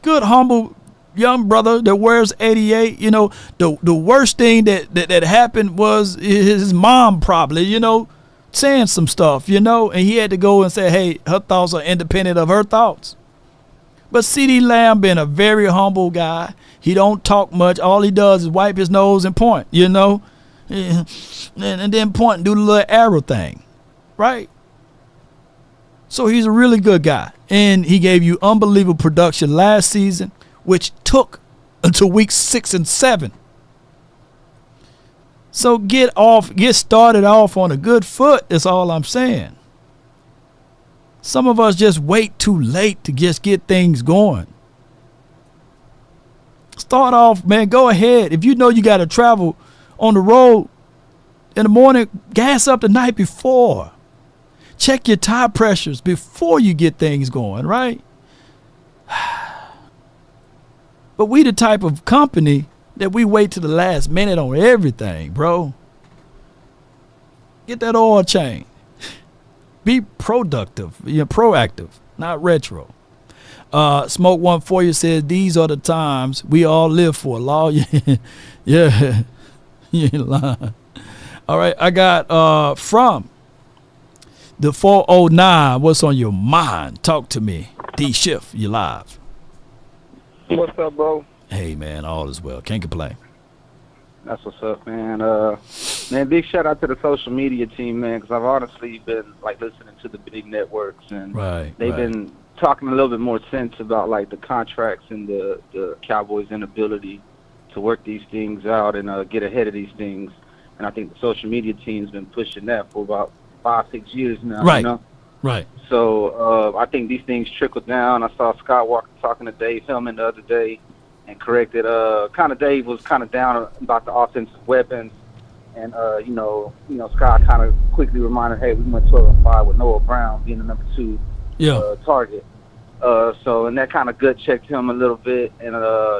Good, humble young brother that wears 88. You know, the worst thing that happened was his mom probably, you know, saying some stuff, you know, and he had to go and say, hey, her thoughts are independent of her thoughts. But CeeDee Lamb being a very humble guy, he don't talk much. All he does is wipe his nose and point, you know, and then point and do the little arrow thing, right? So he's a really good guy. And he gave you unbelievable production last season, which took until weeks 6 and 7. So get started off on a good foot, that's all I'm saying. Some of us just wait too late to just get things going. Start off, man, go ahead. If you know you got to travel on the road in the morning, gas up the night before. Check your tire pressures before you get things going, right? But we the type of company that we wait to the last minute on everything, bro. Get that oil change. Be productive, proactive, not retro. Smoke 140 says these are the times we all live for. Law, yeah, you ain't lying. All right, I got from the 409. What's on your mind? Talk to me. D Shift, you live. What's up, bro? Hey man, all is well. Can't complain. That's what's up, man. Man, big shout out to the social media team, man, because I've honestly been like listening to the big networks, and they've been talking a little bit more sense about like the contracts and the Cowboys' inability to work these things out and get ahead of these things. And I think the social media team's been pushing that for about 5-6 years now. Right. You know? Right. So I think these things trickle down. I saw Scott Walker talking to Dave Hillman the other day and corrected. Dave was kind of down about the offensive weapons. And, Scott kind of quickly reminded, hey, we went 12-5 with Noah Brown being the number 2 target. And that kind of gut checked him a little bit. And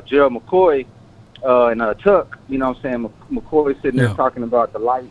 Gerald McCoy and Tuck, you know what I'm saying, McCoy sitting there talking about the lights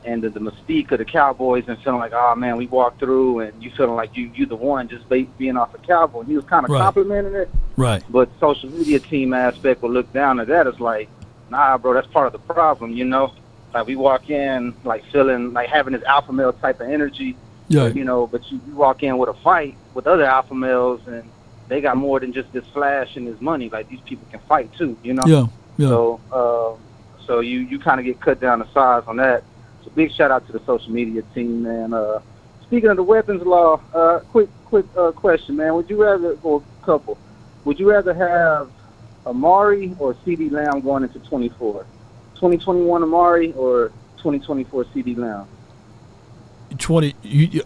and the mystique of the Cowboys and feeling like, oh, man, we walked through and you feeling like you the one just being off the Cowboy. And he was kind of complimenting it. Right. But social media team aspect will look down at that as like, nah, bro, that's part of the problem, you know? Like, we walk in, like, feeling, like, having this alpha male type of energy, but you walk in with a fight with other alpha males, and they got more than just this flash and this money. Like, these people can fight, too, you know? So you kind of get cut down to size on that. So big shout-out to the social media team, man. Speaking of the weapons law, quick question, man. Would you rather have Amari or CeeDee Lamb going into 24? 2021 Amari or 2024 CeeDee Lamb?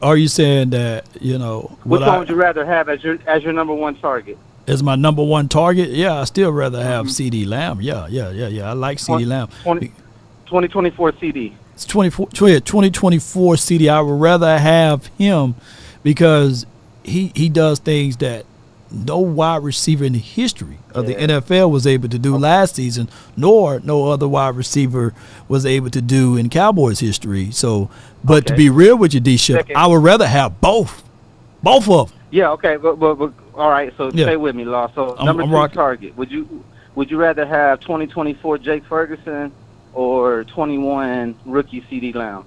Are you saying that, which one would you rather have as your number one target? As my number one target? Yeah, I still rather have CeeDee Lamb. Yeah. I like CeeDee Lamb. 2024 CeeDee. It's 2024 CeeDee. I would rather have him because he does things that no wide receiver in the history of the NFL was able to do last season, nor no other wide receiver was able to do in Cowboys history. So, but to be real with you, D-Ship, I would rather have both of them. Yeah, okay, but all right. So stay with me, Law. So number 2 target. Would you rather have 2024 Jake Ferguson or 21 rookie CeeDee Lamb?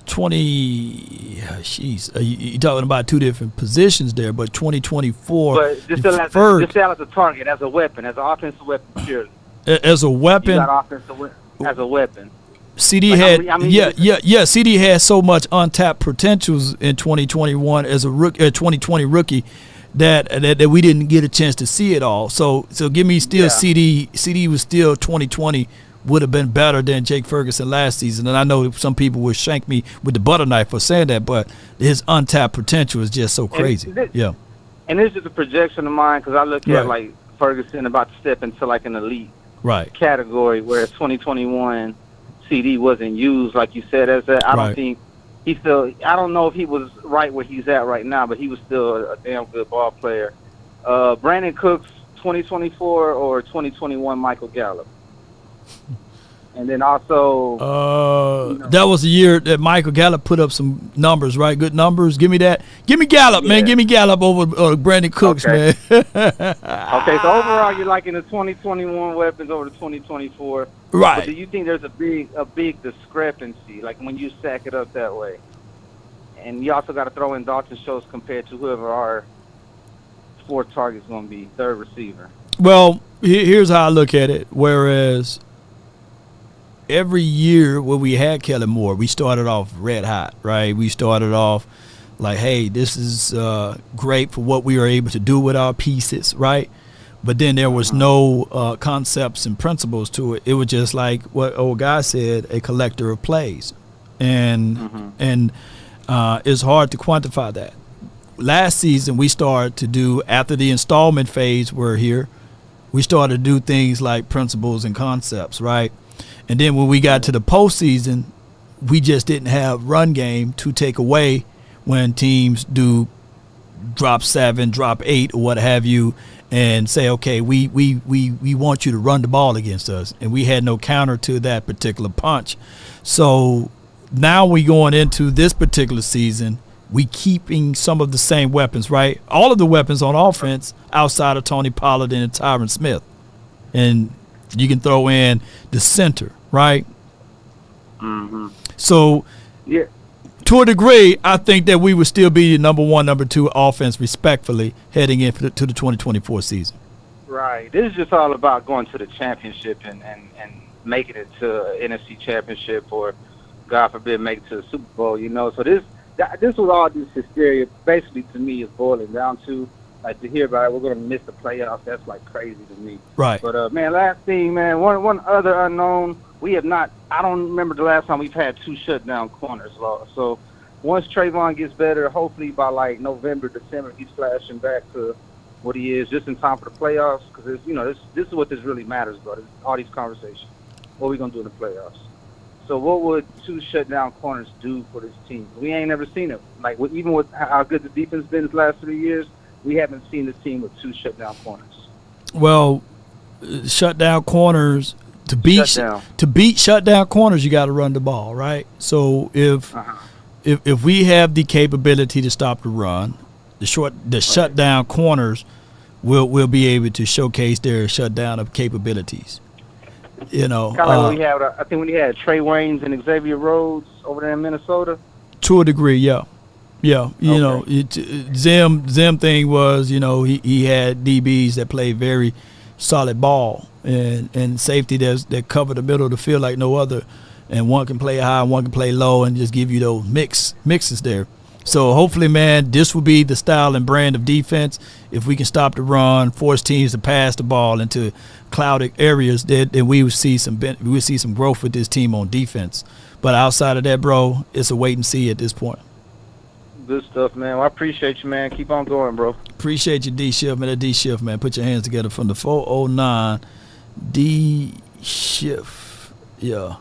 20, you're talking about two different positions there, but 2024. But just as a target, as a weapon, as an offensive weapon, purely. As a weapon. You got as a weapon. CeeDee CeeDee had so much untapped potentials in 2021 as a rookie, 2020 rookie, that we didn't get a chance to see it all. So give me still CeeDee. CeeDee was still 2020. Would have been better than Jake Ferguson last season. And I know some people would shank me with the butter knife for saying that, but his untapped potential is just so crazy. And this is a projection of mine because I look at, like, Ferguson about to step into, like, an elite category, whereas 2021 CeeDee wasn't used, like you said, as that. I don't think I don't know if he was right where he's at right now, but he was still a damn good ball player. Brandon Cooks, 2024 or 2021 Michael Gallup? And then also, that was the year that Michael Gallup put up some numbers, right? Good numbers. Give me that. Give me Gallup, man. Give me Gallup over Brandon Cooks, man. Okay, so overall, you're liking the 2021 weapons over the 2024. Right. But do you think there's a big discrepancy, like when you stack it up that way? And you also got to throw in Dalton Schultz compared to whoever our 4th target's going to be, 3rd receiver. Well, here's how I look at it. Whereas every year when we had Kellen Moore, we started off red hot, right? We started off like, hey, this is great for what we were able to do with our pieces, right? But then there was no concepts and principles to it. It was just like what old guy said, a collector of plays. And it's hard to quantify that. Last season, we started to do, after the installment phase were here, we started to do things like principles and concepts, right? And then when we got to the postseason, we just didn't have run game to take away when teams do drop 7, drop 8, or what have you, and say, okay, we want you to run the ball against us. And we had no counter to that particular punch. So now we going into this particular season, we keeping some of the same weapons, right? All of the weapons on offense outside of Tony Pollard and Tyron Smith. And you can throw in the center, right? So to a degree, I think that we would still be the number 1, number 2 offense respectfully heading into the 2024 season. Right. This is just all about going to the championship and making it to an NFC championship or, God forbid, make it to the Super Bowl, you know. So this was all this hysteria basically to me is boiling down to. Like, to hear about it, we're going to miss the playoffs. That's, like, crazy to me. Right. But, man, last thing, man, one other unknown, we have not – I don't remember the last time we've had 2 shutdown corners. So once Trayvon gets better, hopefully by, like, November, December, he's flashing back to what he is just in time for the playoffs because, you know, this is what this really matters, bro, all these conversations. What are we going to do in the playoffs? So what would 2 shutdown corners do for this team? We ain't never seen it. Like, even with how good the defense been the last 3 years, we haven't seen this team with 2 shutdown corners. Well, shutdown corners to beat shutdown corners, you got to run the ball, right? So if we have the capability to stop the run, the shutdown corners will be able to showcase their shutdown of capabilibilities. You know, kind of like we have. I think when you had Trey Waynes and Xavier Rhodes over there in Minnesota. To a degree, yeah. Yeah, you know, Zim thing was, you know, he had DBs that played very solid ball and safety that covered the middle of the field like no other, and one can play high, one can play low, and just give you those mixes there. So hopefully, man, this will be the style and brand of defense. If we can stop the run, force teams to pass the ball into clouded areas, then we will see some growth with this team on defense. But outside of that, bro, it's a wait and see at this point. Good stuff, man. Well, I appreciate you, man. Keep on going, bro. Appreciate you, D-Shift, man. That D-Shift, man. Put your hands together from the 409 D-Shift. Yeah.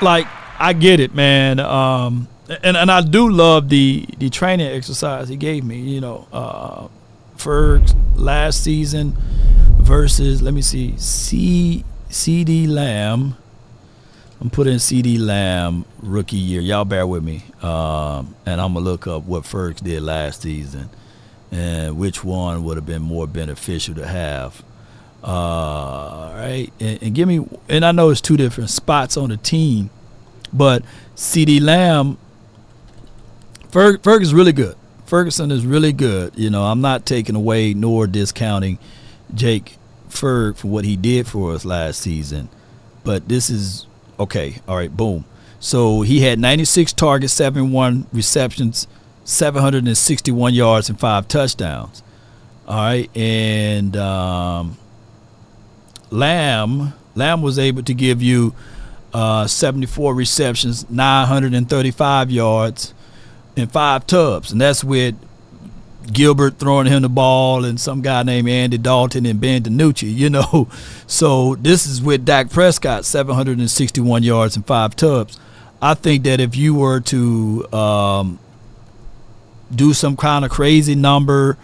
Like, I get it, man. And I do love the training exercise he gave me, you know. Ferg's last season versus, let me see, CeeDee Lamb. I'm putting CeeDee Lamb rookie year. Y'all bear with me. And I'm going to look up what Fergs did last season and which one would have been more beneficial to have. Right? And give me – and I know it's 2 different spots on the team, but CeeDee Lamb – Ferg is really good. Ferguson is really good. You know, I'm not taking away nor discounting Jake Ferg for what he did for us last season, but this is – okay, all right, boom. So he had 96 targets, 71 receptions, 761 yards, and 5 touchdowns. All right, and Lamb was able to give you 74 receptions, 935 yards, and 5 tubs, and that's with Gilbert throwing him the ball and some guy named Andy Dalton and Ben DiNucci, you know. So this is with Dak Prescott, 761 yards and 5 tubs. I think that if you were to do some kind of crazy number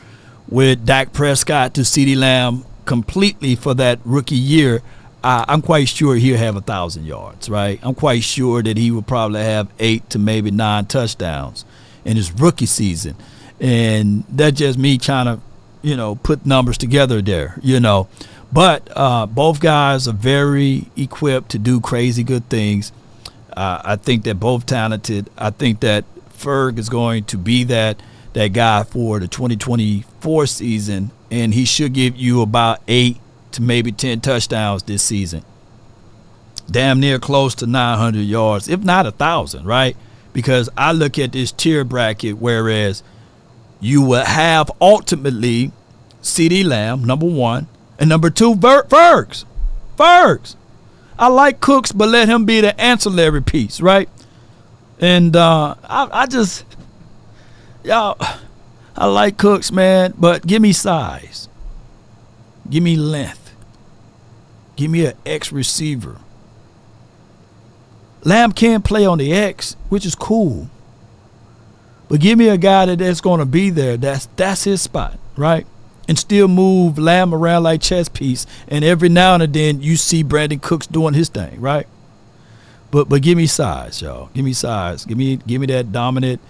with Dak Prescott to CeeDee Lamb completely for that rookie year, I'm quite sure he'll have 1,000 yards, right? I'm quite sure that he will probably have 8 to maybe 9 touchdowns in his rookie season. And that's just me trying to, you know, put numbers together there, you know. But both guys are very equipped to do crazy good things. I think they're both talented. I think that Ferg is going to be that guy for the 2024 season, and he should give you about 8 to maybe 10 touchdowns this season. Damn near close to 900 yards, if not 1,000, right? Because I look at this tier bracket, whereas you will have ultimately CeeDee Lamb, number 1, and number 2, Fergs. I like Cooks, but let him be the ancillary piece, right? And I just, y'all, I like Cooks, man, but give me size. Give me length. Give me an X receiver. Lamb can play on the X, which is cool. But give me a guy that's going to be there. That's his spot, right? And still move Lamb around like chess piece. And every now and then you see Brandon Cooks doing his thing, right? But give me size, y'all. Give me size. Give me that dominant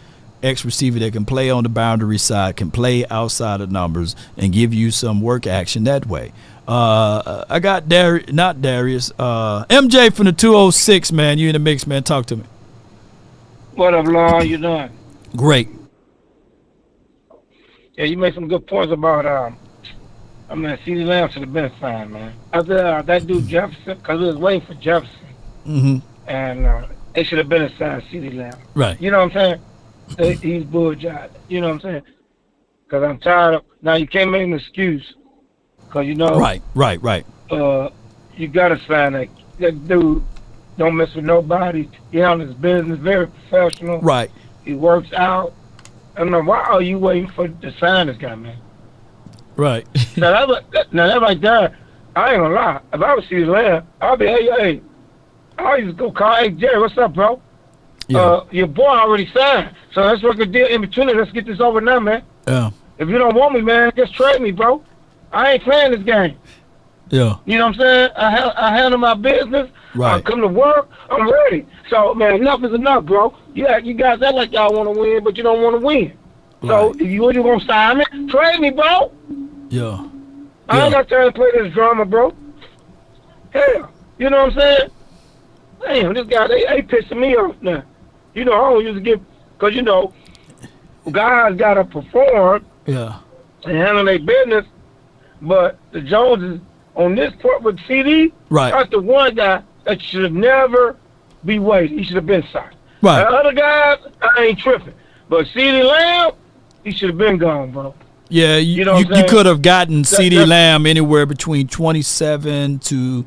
X receiver that can play on the boundary side, can play outside of numbers, and give you some work action that way. I got Darius. MJ from the 206, man. You in the mix, man. Talk to me. What up, Law? You doing? Great. Yeah, you made some good points about CeeDee Lamb should have been signed, man. After that dude Jefferson, because we was waiting for Jefferson, and they should have been assigned CeeDee Lamb. Right. You know what I'm saying? He's bullshit. You know what I'm saying? Because I'm tired of now. You can't make an excuse, because you know. Right. You gotta sign that dude. Don't mess with nobody. He on his business, very professional. Right. He works out. I don't know, why are you waiting to sign this guy, man? Right. now that right there, I ain't gonna lie. If I was CeeDee Lamb, I'll be, hey, I'll just go call, hey, Jerry, what's up, bro? Yeah. Your boy already signed. So let's work a deal in between it. Let's get this over now, man. Yeah. If you don't want me, man, just trade me, bro. I ain't playing this game. Yeah. You know what I'm saying? I handle my business. Right. I come to work. I'm ready. So, man, enough is enough, bro. You guys act like y'all want to win, but you don't want to win. So, if you really want to sign me, trade me, bro. Yeah. I ain't got time to play this drama, bro. Hell, you know what I'm saying? Damn, this guy, they pissing me off now. You know, I don't usually get, because, you know, guys got to perform and handle their business, but the Joneses, on this part with CD, that's the one guy that should never be waited. He should have been signed. Right. The other guys, I ain't tripping. But CeeDee Lamb, he should have been gone, bro. Yeah, you could have gotten CeeDee Lamb anywhere between 27 to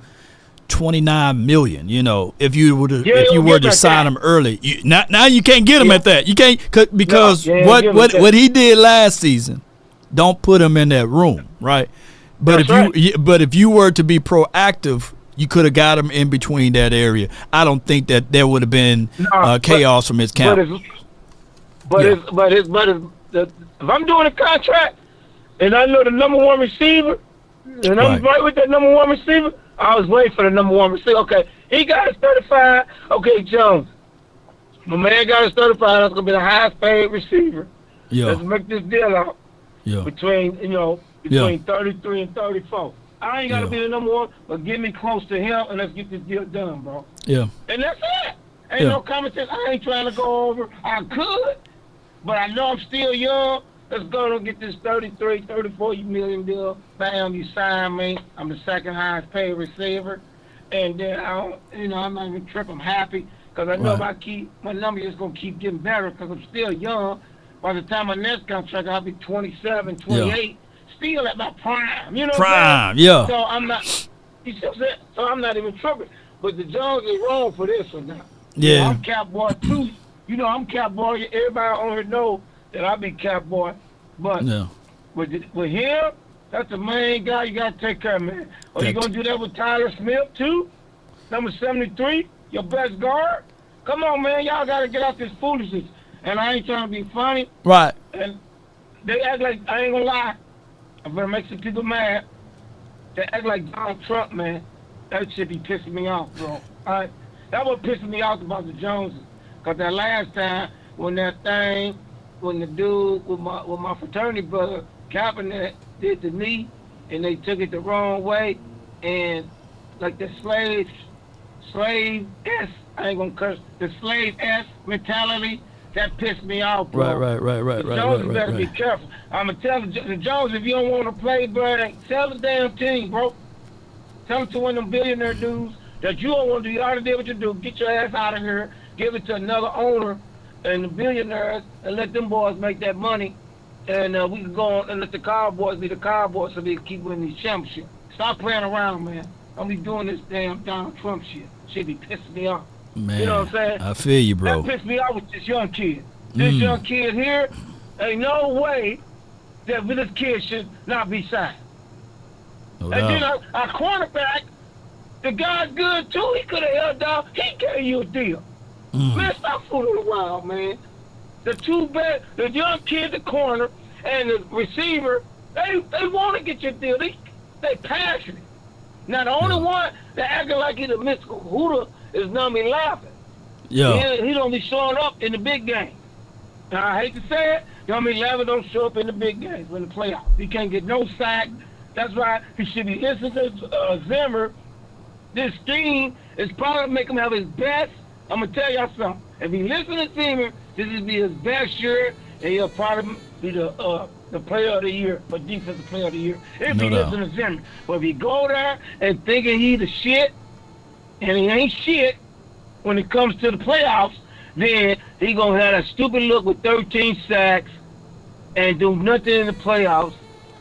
29 million. You know, if you were to sign him early. Now you can't get him at that. You can't because what he did last season, don't put him in that room, right? But if you were to be proactive, you could have got him in between that area. I don't think that there would have been chaos from his camp. If I'm doing a contract and I know the number one receiver, and I'm right with that number one receiver, I was waiting for the number one receiver. Okay, he got his 35. Okay, Jones, my man got his 35. That's gonna be the highest paid receiver. Yeah. Let's make this deal out. Yeah. Between 33 and 34. I ain't gotta be the number one, but get me close to him and let's get this deal done, bro. Yeah. And that's it. Ain't no competition. I ain't trying to go over. I could, but I know I'm still young. Let's go and get this 33, 34 million deal. Bam, you sign me. I'm the second highest paid receiver. And then I'm not even tripping. I'm happy because I know if my number is going to keep getting better because I'm still young. By the time my next contract, I'll be 27, 28, still at my prime. You know what I'm saying? Yeah. So I'm not, you see what I'm saying? So I'm not even tripping. But the Jones is wrong for this one now. Yeah. You know, I'm Cowboy too. You know, I'm Cowboy. Everybody on here know that I be Cowboy. But with him, that's the main guy you got to take care of, man. Or you going to do that with Tyler Smith too? Number 73, your best guard? Come on, man. Y'all got to get out this foolishness. And I ain't trying to be funny. Right. And they act like, I ain't going to lie, I'm going to make some people mad. They act like Donald Trump, man. That shit be pissing me off, bro. All right? That what pissing me off about the Joneses. Because that last time, when the dude with my fraternity brother, Kaepernick, did the knee, and they took it the wrong way, and like the slave S, I ain't gonna curse, the slave S mentality, that pissed me off, bro. Right. The Joneses better be careful. I'm gonna tell the Jones, if you don't want to play, bro, tell the damn team, bro. Tell them to one of them billionaire dudes that you don't want to do. You already did what you do. Get your ass out of here. Give it to another owner and the billionaires and let them boys make that money. And we can go on and let the Cowboys be the Cowboys so they can keep winning these championships. Stop playing around, man. Don't be doing this damn Donald Trump shit. Shit be pissing me off. Man, you know what I'm saying? I feel you, bro. That pissed me off with this young kid. This young kid here, ain't no way that this kid should not be signed. No and then doubt. our cornerback, the guy's good too. He could have held down. He gave you a deal. Man, stop fooling around, man. The two bad, the young kid, the corner, and the receiver, they want to get your deal. They passionate. Now the only one that acting like he's a mystical hooter is Nummy Laughing. Yeah. He don't be showing up in the big game. Now I hate to say it, Nummy Laughing don't show up in the big games in the playoffs. He can't get no sack. That's why he should be listening to Zimmer. This scheme is probably make him have his best. I'm gonna tell y'all something. If he listen to Zimmer, this will be his best year, and he'll probably be the the player of the year, for defensive player of the year. If No he doubt. is in the Zimmer. But if he go there and thinking he the shit, and he ain't shit when it comes to the playoffs, then he gonna have that stupid look with 13 sacks and do nothing in the playoffs.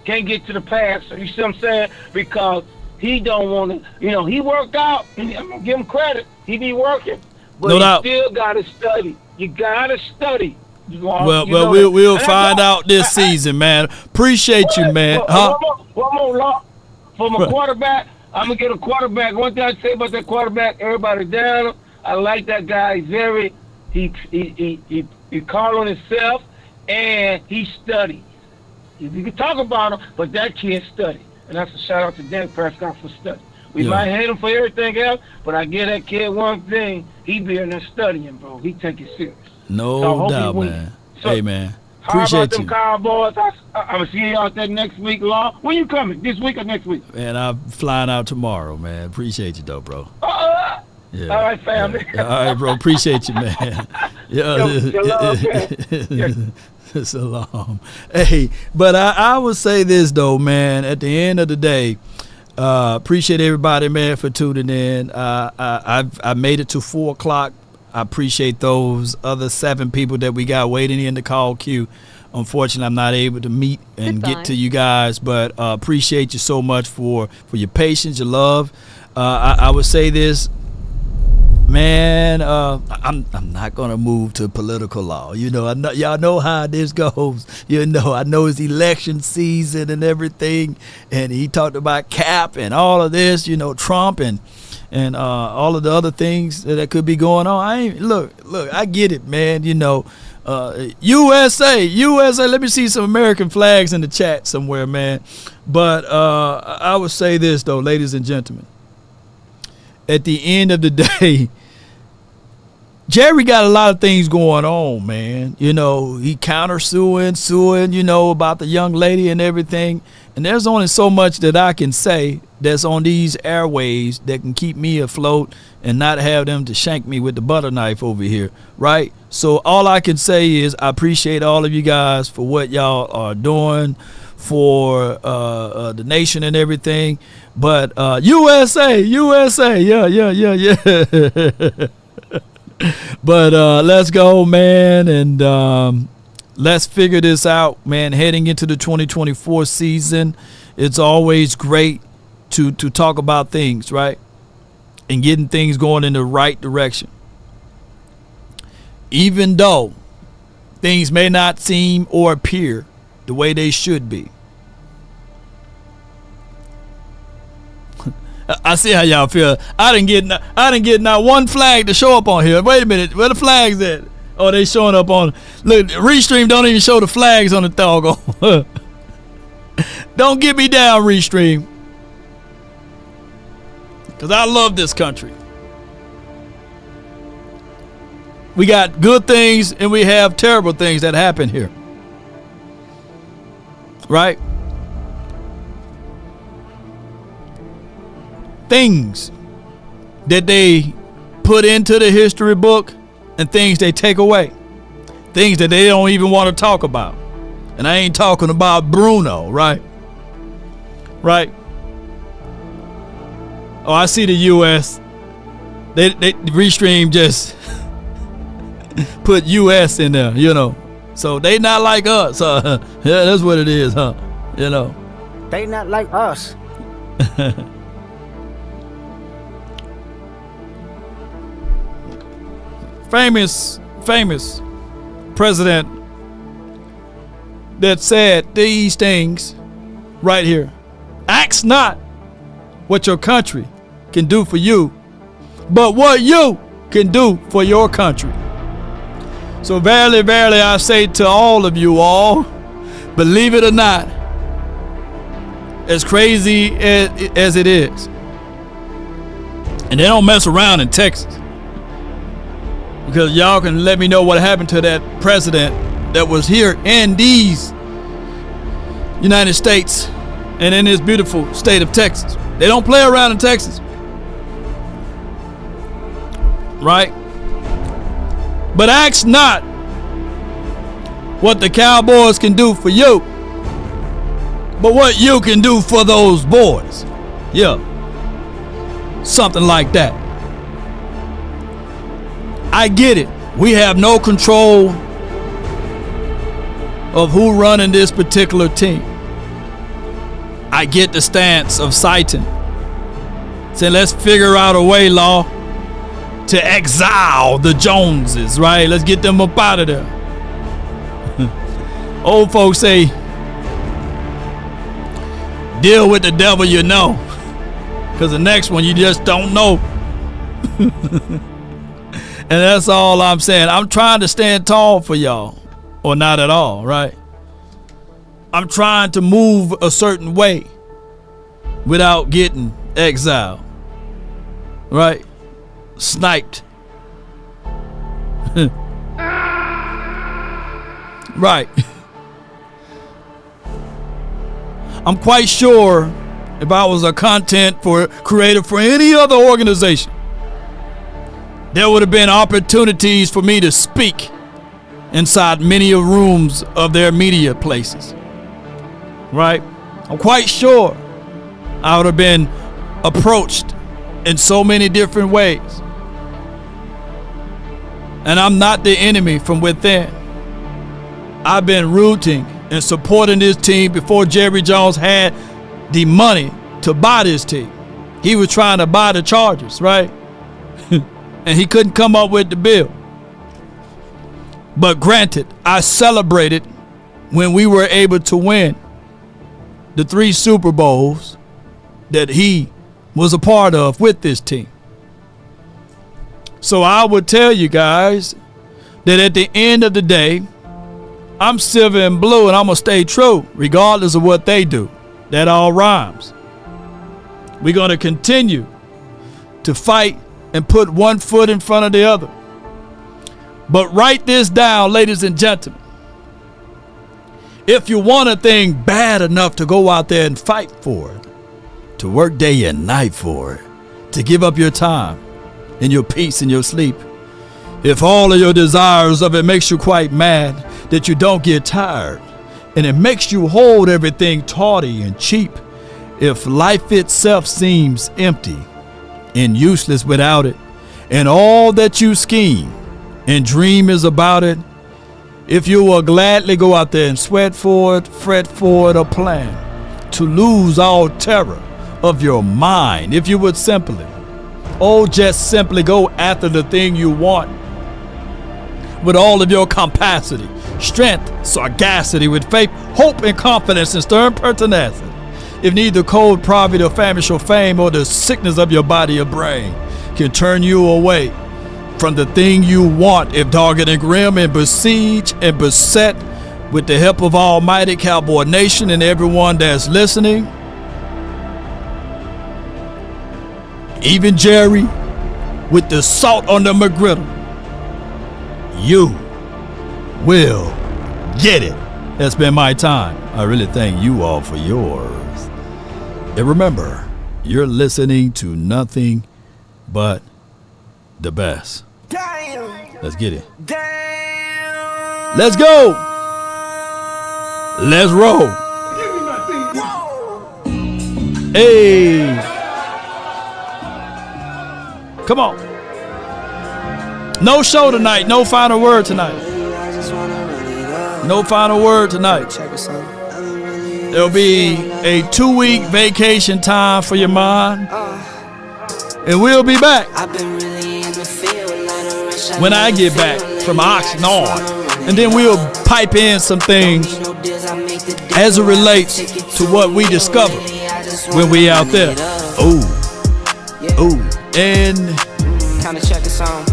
Can't get to the pass. You see what I'm saying? Because he don't want to, he worked out. And I'm gonna give him credit. He be working, but No you doubt. still gotta study. You gotta study. Well, we'll find out this season, man. Appreciate you, man. Huh? One more law. From a quarterback, I'm going to get a quarterback. One thing I say about that quarterback, everybody down him. I like that guy. He's very, he called on himself, and he studies. You can talk about him, but that kid study. And that's a shout out to Dak Prescott for study. We might hate him for everything else, but I give that kid one thing. He be in there studying, bro. He take it serious. No doubt, man. So, hey, man. How about Appreciate them you. Cowboys? I'm going to see you out there next week, Law. When you coming? This week or next week? Man, I'm flying out tomorrow, man. Appreciate you, though, bro. Yeah. All right, family. Yeah. All right, bro. Appreciate you, man. Shalom. Hey, but I would say this, though, man. At the end of the day, appreciate everybody, man, for tuning in. I made it to 4 o'clock. I appreciate those other 7 people that we got waiting in the call queue. Unfortunately, I'm not able to meet and get to you guys, but appreciate you so much for your patience, your love. I would say this, man. I'm not gonna move to political law. Y'all know how this goes. I know it's election season and everything, and he talked about cap and all of this. Trump and all of the other things that could be going on. Look, I get it, man. USA. Let me see some American flags in the chat somewhere, man. But I would say this, though, ladies and gentlemen. At the end of the day, Jerry got a lot of things going on, man. He suing, about the young lady and everything. And there's only so much that I can say that's on these airways that can keep me afloat and not have them to shank me with the butter knife over here, right? So all I can say is I appreciate all of you guys for what y'all are doing for the nation and everything. But USA, yeah. But let's go, man, and let's figure this out, man. Heading into the 2024 season, it's always great to talk about things, right? And getting things going in the right direction. Even though things may not seem or appear the way they should be. I see how y'all feel. I didn't get not one flag to show up on here. Wait a minute, where the flags at? Oh, they showing up on. Look, Restream don't even show the flags on the doggone. Don't get me down, Restream, because I love this country. We got good things and we have terrible things that happen here, right? Things that they put into the history book and things they take away. Things that they don't even want to talk about. And I ain't talking about Bruno, right? Right? Oh, I see the U.S. They Restream just put U.S. in there, So they not like us. Yeah, that's what it is, huh? They not like us. Famous president that said these things right here. Ask not what your country can do for you, but what you can do for your country. So verily, verily, I say to all of you all, believe it or not, as crazy as it is, and they don't mess around in Texas, because y'all can let me know what happened to that president that was here in these United States and in this beautiful state of Texas. They don't play around in Texas, right? But ask not what the Cowboys can do for you, but what you can do for those boys. Yeah. Something like that. I get it. We have no control of who running this particular team. I get the stance of Satan. Say, let's figure out a way, Law, to exile the Joneses, right? Let's get them up out of there. Old folks say, deal with the devil you know, because the next one you just don't know. And that's all I'm saying. I'm trying to stand tall for y'all, or not at all, right? I'm trying to move a certain way without getting exiled, right? Sniped. Right. I'm quite sure if I was a content creator for any other organization, there would have been opportunities for me to speak inside many of rooms of their media places. Right? I'm quite sure I would have been approached in so many different ways. And I'm not the enemy from within. I've been rooting and supporting this team before Jerry Jones had the money to buy this team. He was trying to buy the Chargers, right? And he couldn't come up with the bill. But granted, I celebrated when we were able to win the 3 Super Bowls that he was a part of with this team. So I would tell you guys that at the end of the day, I'm silver and blue, and I'm going to stay true regardless of what they do. That all rhymes. We're going to continue to fight and put one foot in front of the other. But write this down, ladies and gentlemen. If you want a thing bad enough to go out there and fight for it, to work day and night for it, to give up your time and your peace and your sleep, if all of your desires of it makes you quite mad that you don't get tired, and it makes you hold everything tawdry and cheap, if life itself seems empty and useless without it, and all that you scheme and dream is about it, if you will gladly go out there and sweat for it, fret for it, or plan to lose all terror of your mind, if you would simply, just simply go after the thing you want with all of your capacity, strength, sagacity, with faith, hope, and confidence, and stern pertinacity. If neither cold, poverty, or famine, or fame, or the sickness of your body or brain can turn you away from the thing you want, if dogged and grim and besieged and beset, with the help of Almighty Cowboy Nation and everyone that's listening, even Jerry with the salt on the McGriddle, you will get it. That's been my time. I really thank you all for yours. And remember, you're listening to nothing but the best. Let's get it. Let's go. Let's roll. Hey. Come on. No show tonight. No final word tonight. No final word tonight. There'll be a 2-week vacation time for your mind. And we'll be back when I get back from OXNARD. And then we'll pipe in some things as it relates to what we discover when we out there. And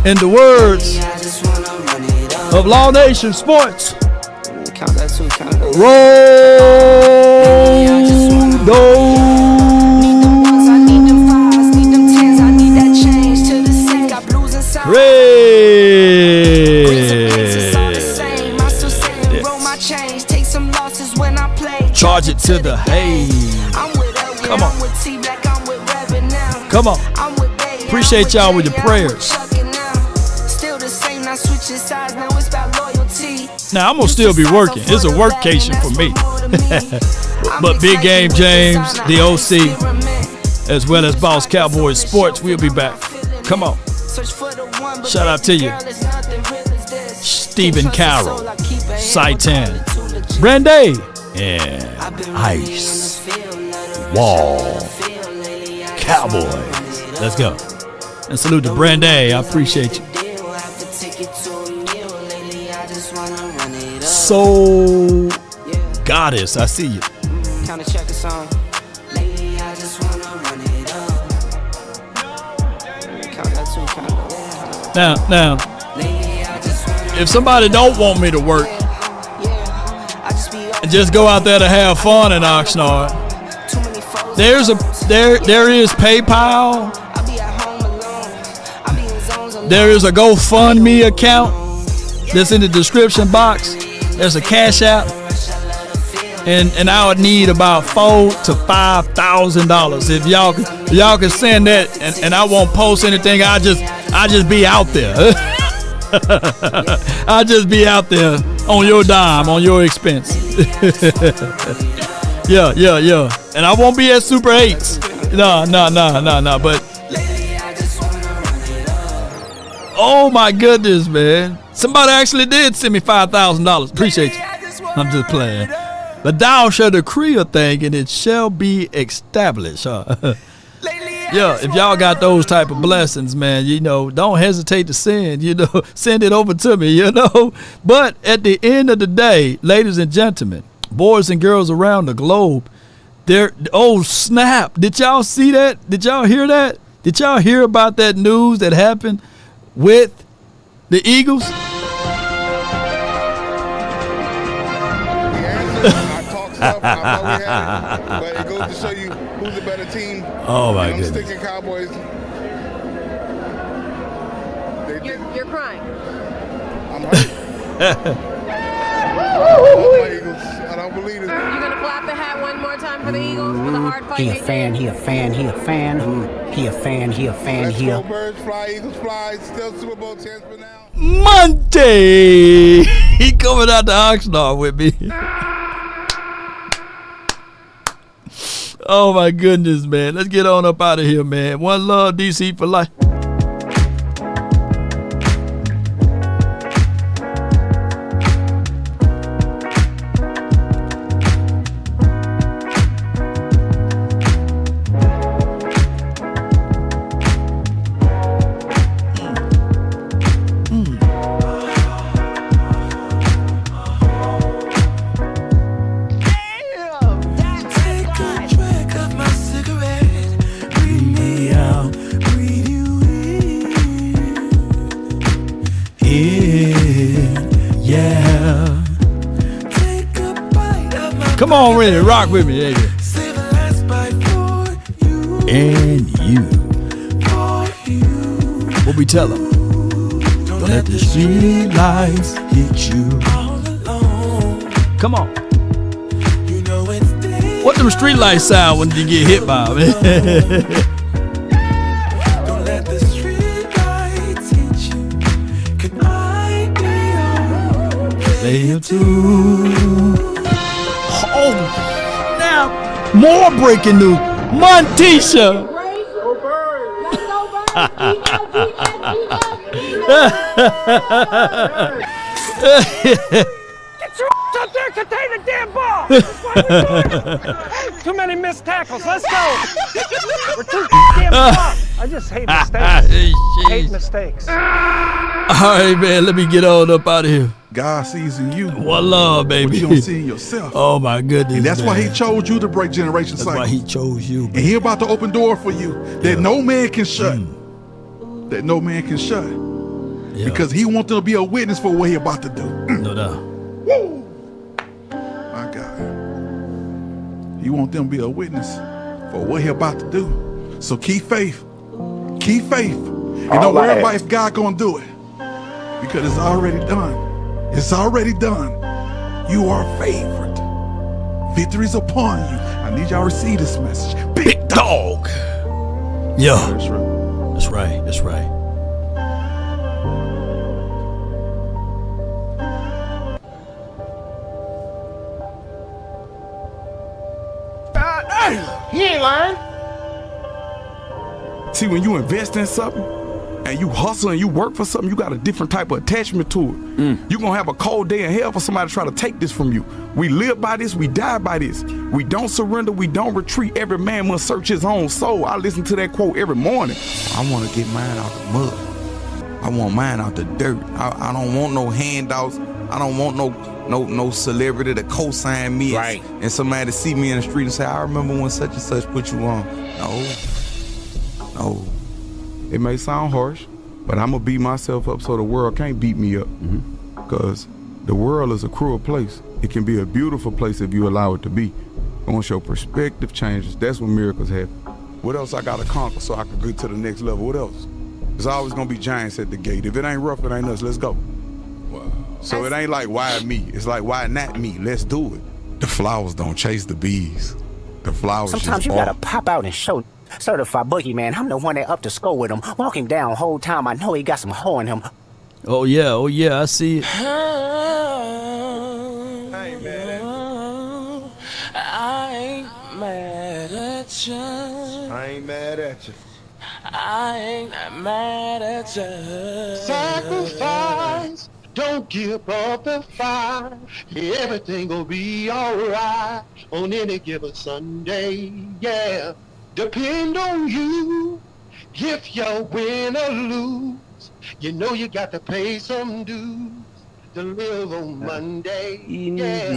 in the words of Law Nation Sports, charge it to the hay. Come on. Come on. Appreciate y'all with your prayers. Now I'm gonna still be working. It's a workcation for me. But Big Game James, the OC, as well as Boss Cowboys Sports, we'll be back. Come on. Shout out to you. Stephen Carroll, Saitan, Brandy, and Ice Wall Cowboys. Let's go. And salute to Brandy. I appreciate you. Soul Goddess, I see you. Now, if somebody don't want me to work, just go out there to have fun in OXNARD. There is PayPal. There is a GoFundMe account that's in the description box. There's a Cash App, and I would need about $4,000 to $5,000 if y'all can send that, and I won't post anything. I just be out there. I'll just be out there on your dime, on your expense. Yeah. And I won't be at Super 8s. No. But oh my goodness, man. Somebody actually did send me $5,000. Appreciate you. I'm just playing. But thou shall decree a thing, and it shall be established. Yeah, if y'all got those type of blessings, man, don't hesitate to send, send it over to me, But at the end of the day, ladies and gentlemen, boys and girls around the globe, oh snap, did y'all see that? Did y'all hear that? Did y'all hear about that news that happened with the Eagles? Stuff. I thought we had it, but it goes to show you who's a better team. Oh my goodness! I'm goodness! sticking Cowboys. You're crying. I'm hurt. I love my Eagles. I don't believe it. You gonna clap the hat one more time for the Eagles for the hard fight? He a fan. He a fan. He a fan. He a fan. He a fan. Let's go Birds fly, Eagles fly. Still Super Bowl chance for now. Monday. He coming out to Oxnard with me. Oh my goodness, man. Let's get on up out of here, man. One love, DC for life. Come on, ready, rock with me, baby. And you. What we tell them? Don't let the street lights hit you. Come on. What them street lights sound when you get hit by them? Don't let the street lights hit you. Can I be your player too? Oh, now more breaking news. Montisha. Get your up there, contain the damn ball. That's why we're too many missed tackles. Let's go. We're too damn soft. I just hate mistakes. Hate mistakes. All right, man. Let me get on up out of here. God sees in you. One love, baby. What you don't see in yourself. Oh my goodness. And that's man. why he chose you to break generation cycles. That's why he chose you. And he about to open door for you that no man can shut. That no man can shut. Because he wants to be a witness for what he about to do. No doubt. Woo! My God. He wants them to be a witness for what he about to do. So keep faith. Keep faith. And don't worry about if God gonna do it. Because it's already done. It's already done. You are favored. Victory's upon you. I need y'all to receive this message. Big dog. Yeah. That's right. That's right. He ain't lying. See, when you invest in something and you hustle and you work for something, you got a different type of attachment to it. You're going to have a cold day in hell for somebody to try to take this from you. We live by this, we die by this. We don't surrender, we don't retreat. Every man must search his own soul. I listen to that quote every morning. I want to get mine out the mud. I want mine out the dirt. I don't want no handouts. I don't want no celebrity to co-sign me and somebody to see me in the street and say, I remember when such and such put you on. No. It may sound harsh, but I'm going to beat myself up so the world can't beat me up. Because the world is a cruel place. It can be a beautiful place if you allow it to be. Once your perspective changes, that's when miracles happen. What else I got to conquer so I can get to the next level? What else? There's always going to be giants at the gate. If it ain't rough, it ain't us. Let's go. Wow. So it ain't like, why me? It's like, why not me? Let's do it. The flowers don't chase the bees. The flowers Sometimes you gotta pop out and show certified boogeyman. I'm the one that up to score with him. Walk him down whole time. I know he got some hoe in him. Oh yeah, I see it. I ain't mad at you. I ain't mad at you. I ain't mad at you. I ain't mad at you. Sacrifice, don't give up the fight. Everything will be alright on any given Sunday, yeah. Depend on you if you win or lose. You know you got to pay some dues to live on Monday, yeah.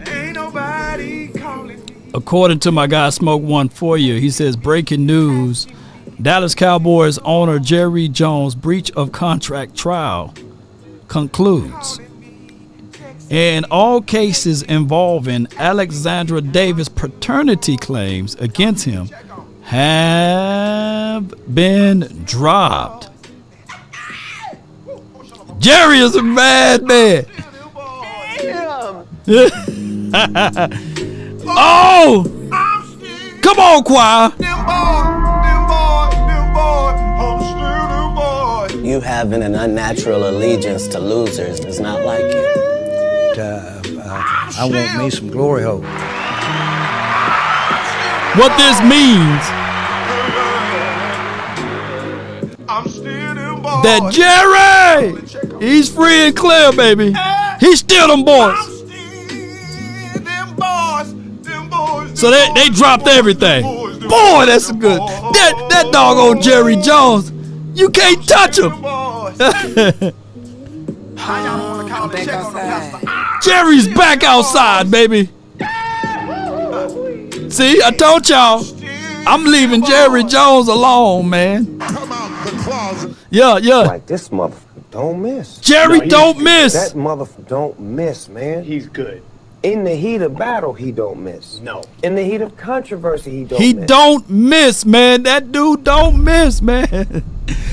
Ain't nobody calling. According to my guy Smoke One for you, he says breaking news: Dallas Cowboys owner Jerry Jones' breach of contract trial concludes. In all cases involving Alexandra Davis' paternity claims against him have been dropped. Jerry is a bad man. Oh! Come on, choir. You having an unnatural allegiance to losers does not like you. I want me some glory hole. What this means that Jerry, he's free and clear, baby. He's still them boys. So they dropped everything. Boy, that's good. That doggone Jerry Jones, you can't touch him. Jerry's back outside, baby. See, I told y'all, I'm leaving Jerry Jones alone, man. Yeah. Like this motherfucker don't miss. Jerry don't miss. That motherfucker don't miss, man. He's good. In the heat of battle, he don't miss. No. In the heat of controversy, he don't miss. He don't miss, man. That dude don't miss, man.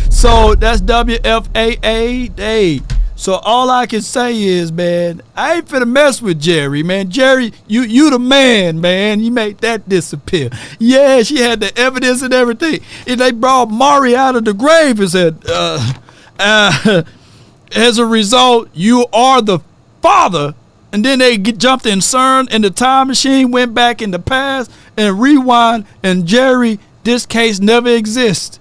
So that's WFAA. Hey. So all I can say is, man, I ain't finna mess with Jerry, man. Jerry, you the man, man. You make that disappear. Yeah, she had the evidence and everything. And they brought Mari out of the grave and said, as a result, you are the father. And then they jumped in CERN and the time machine went back in the past and rewind. And Jerry, this case never exists.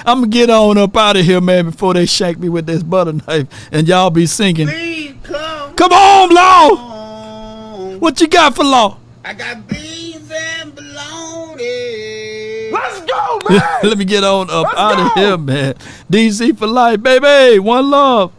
I'm gonna get on up out of here, man, before they shake me with this butter knife and y'all be singing. Please Come on, Law. What you got for Law? I got beans and bologna. Let's go, man. Let me get on up out of here, man. DC for life, baby. One love.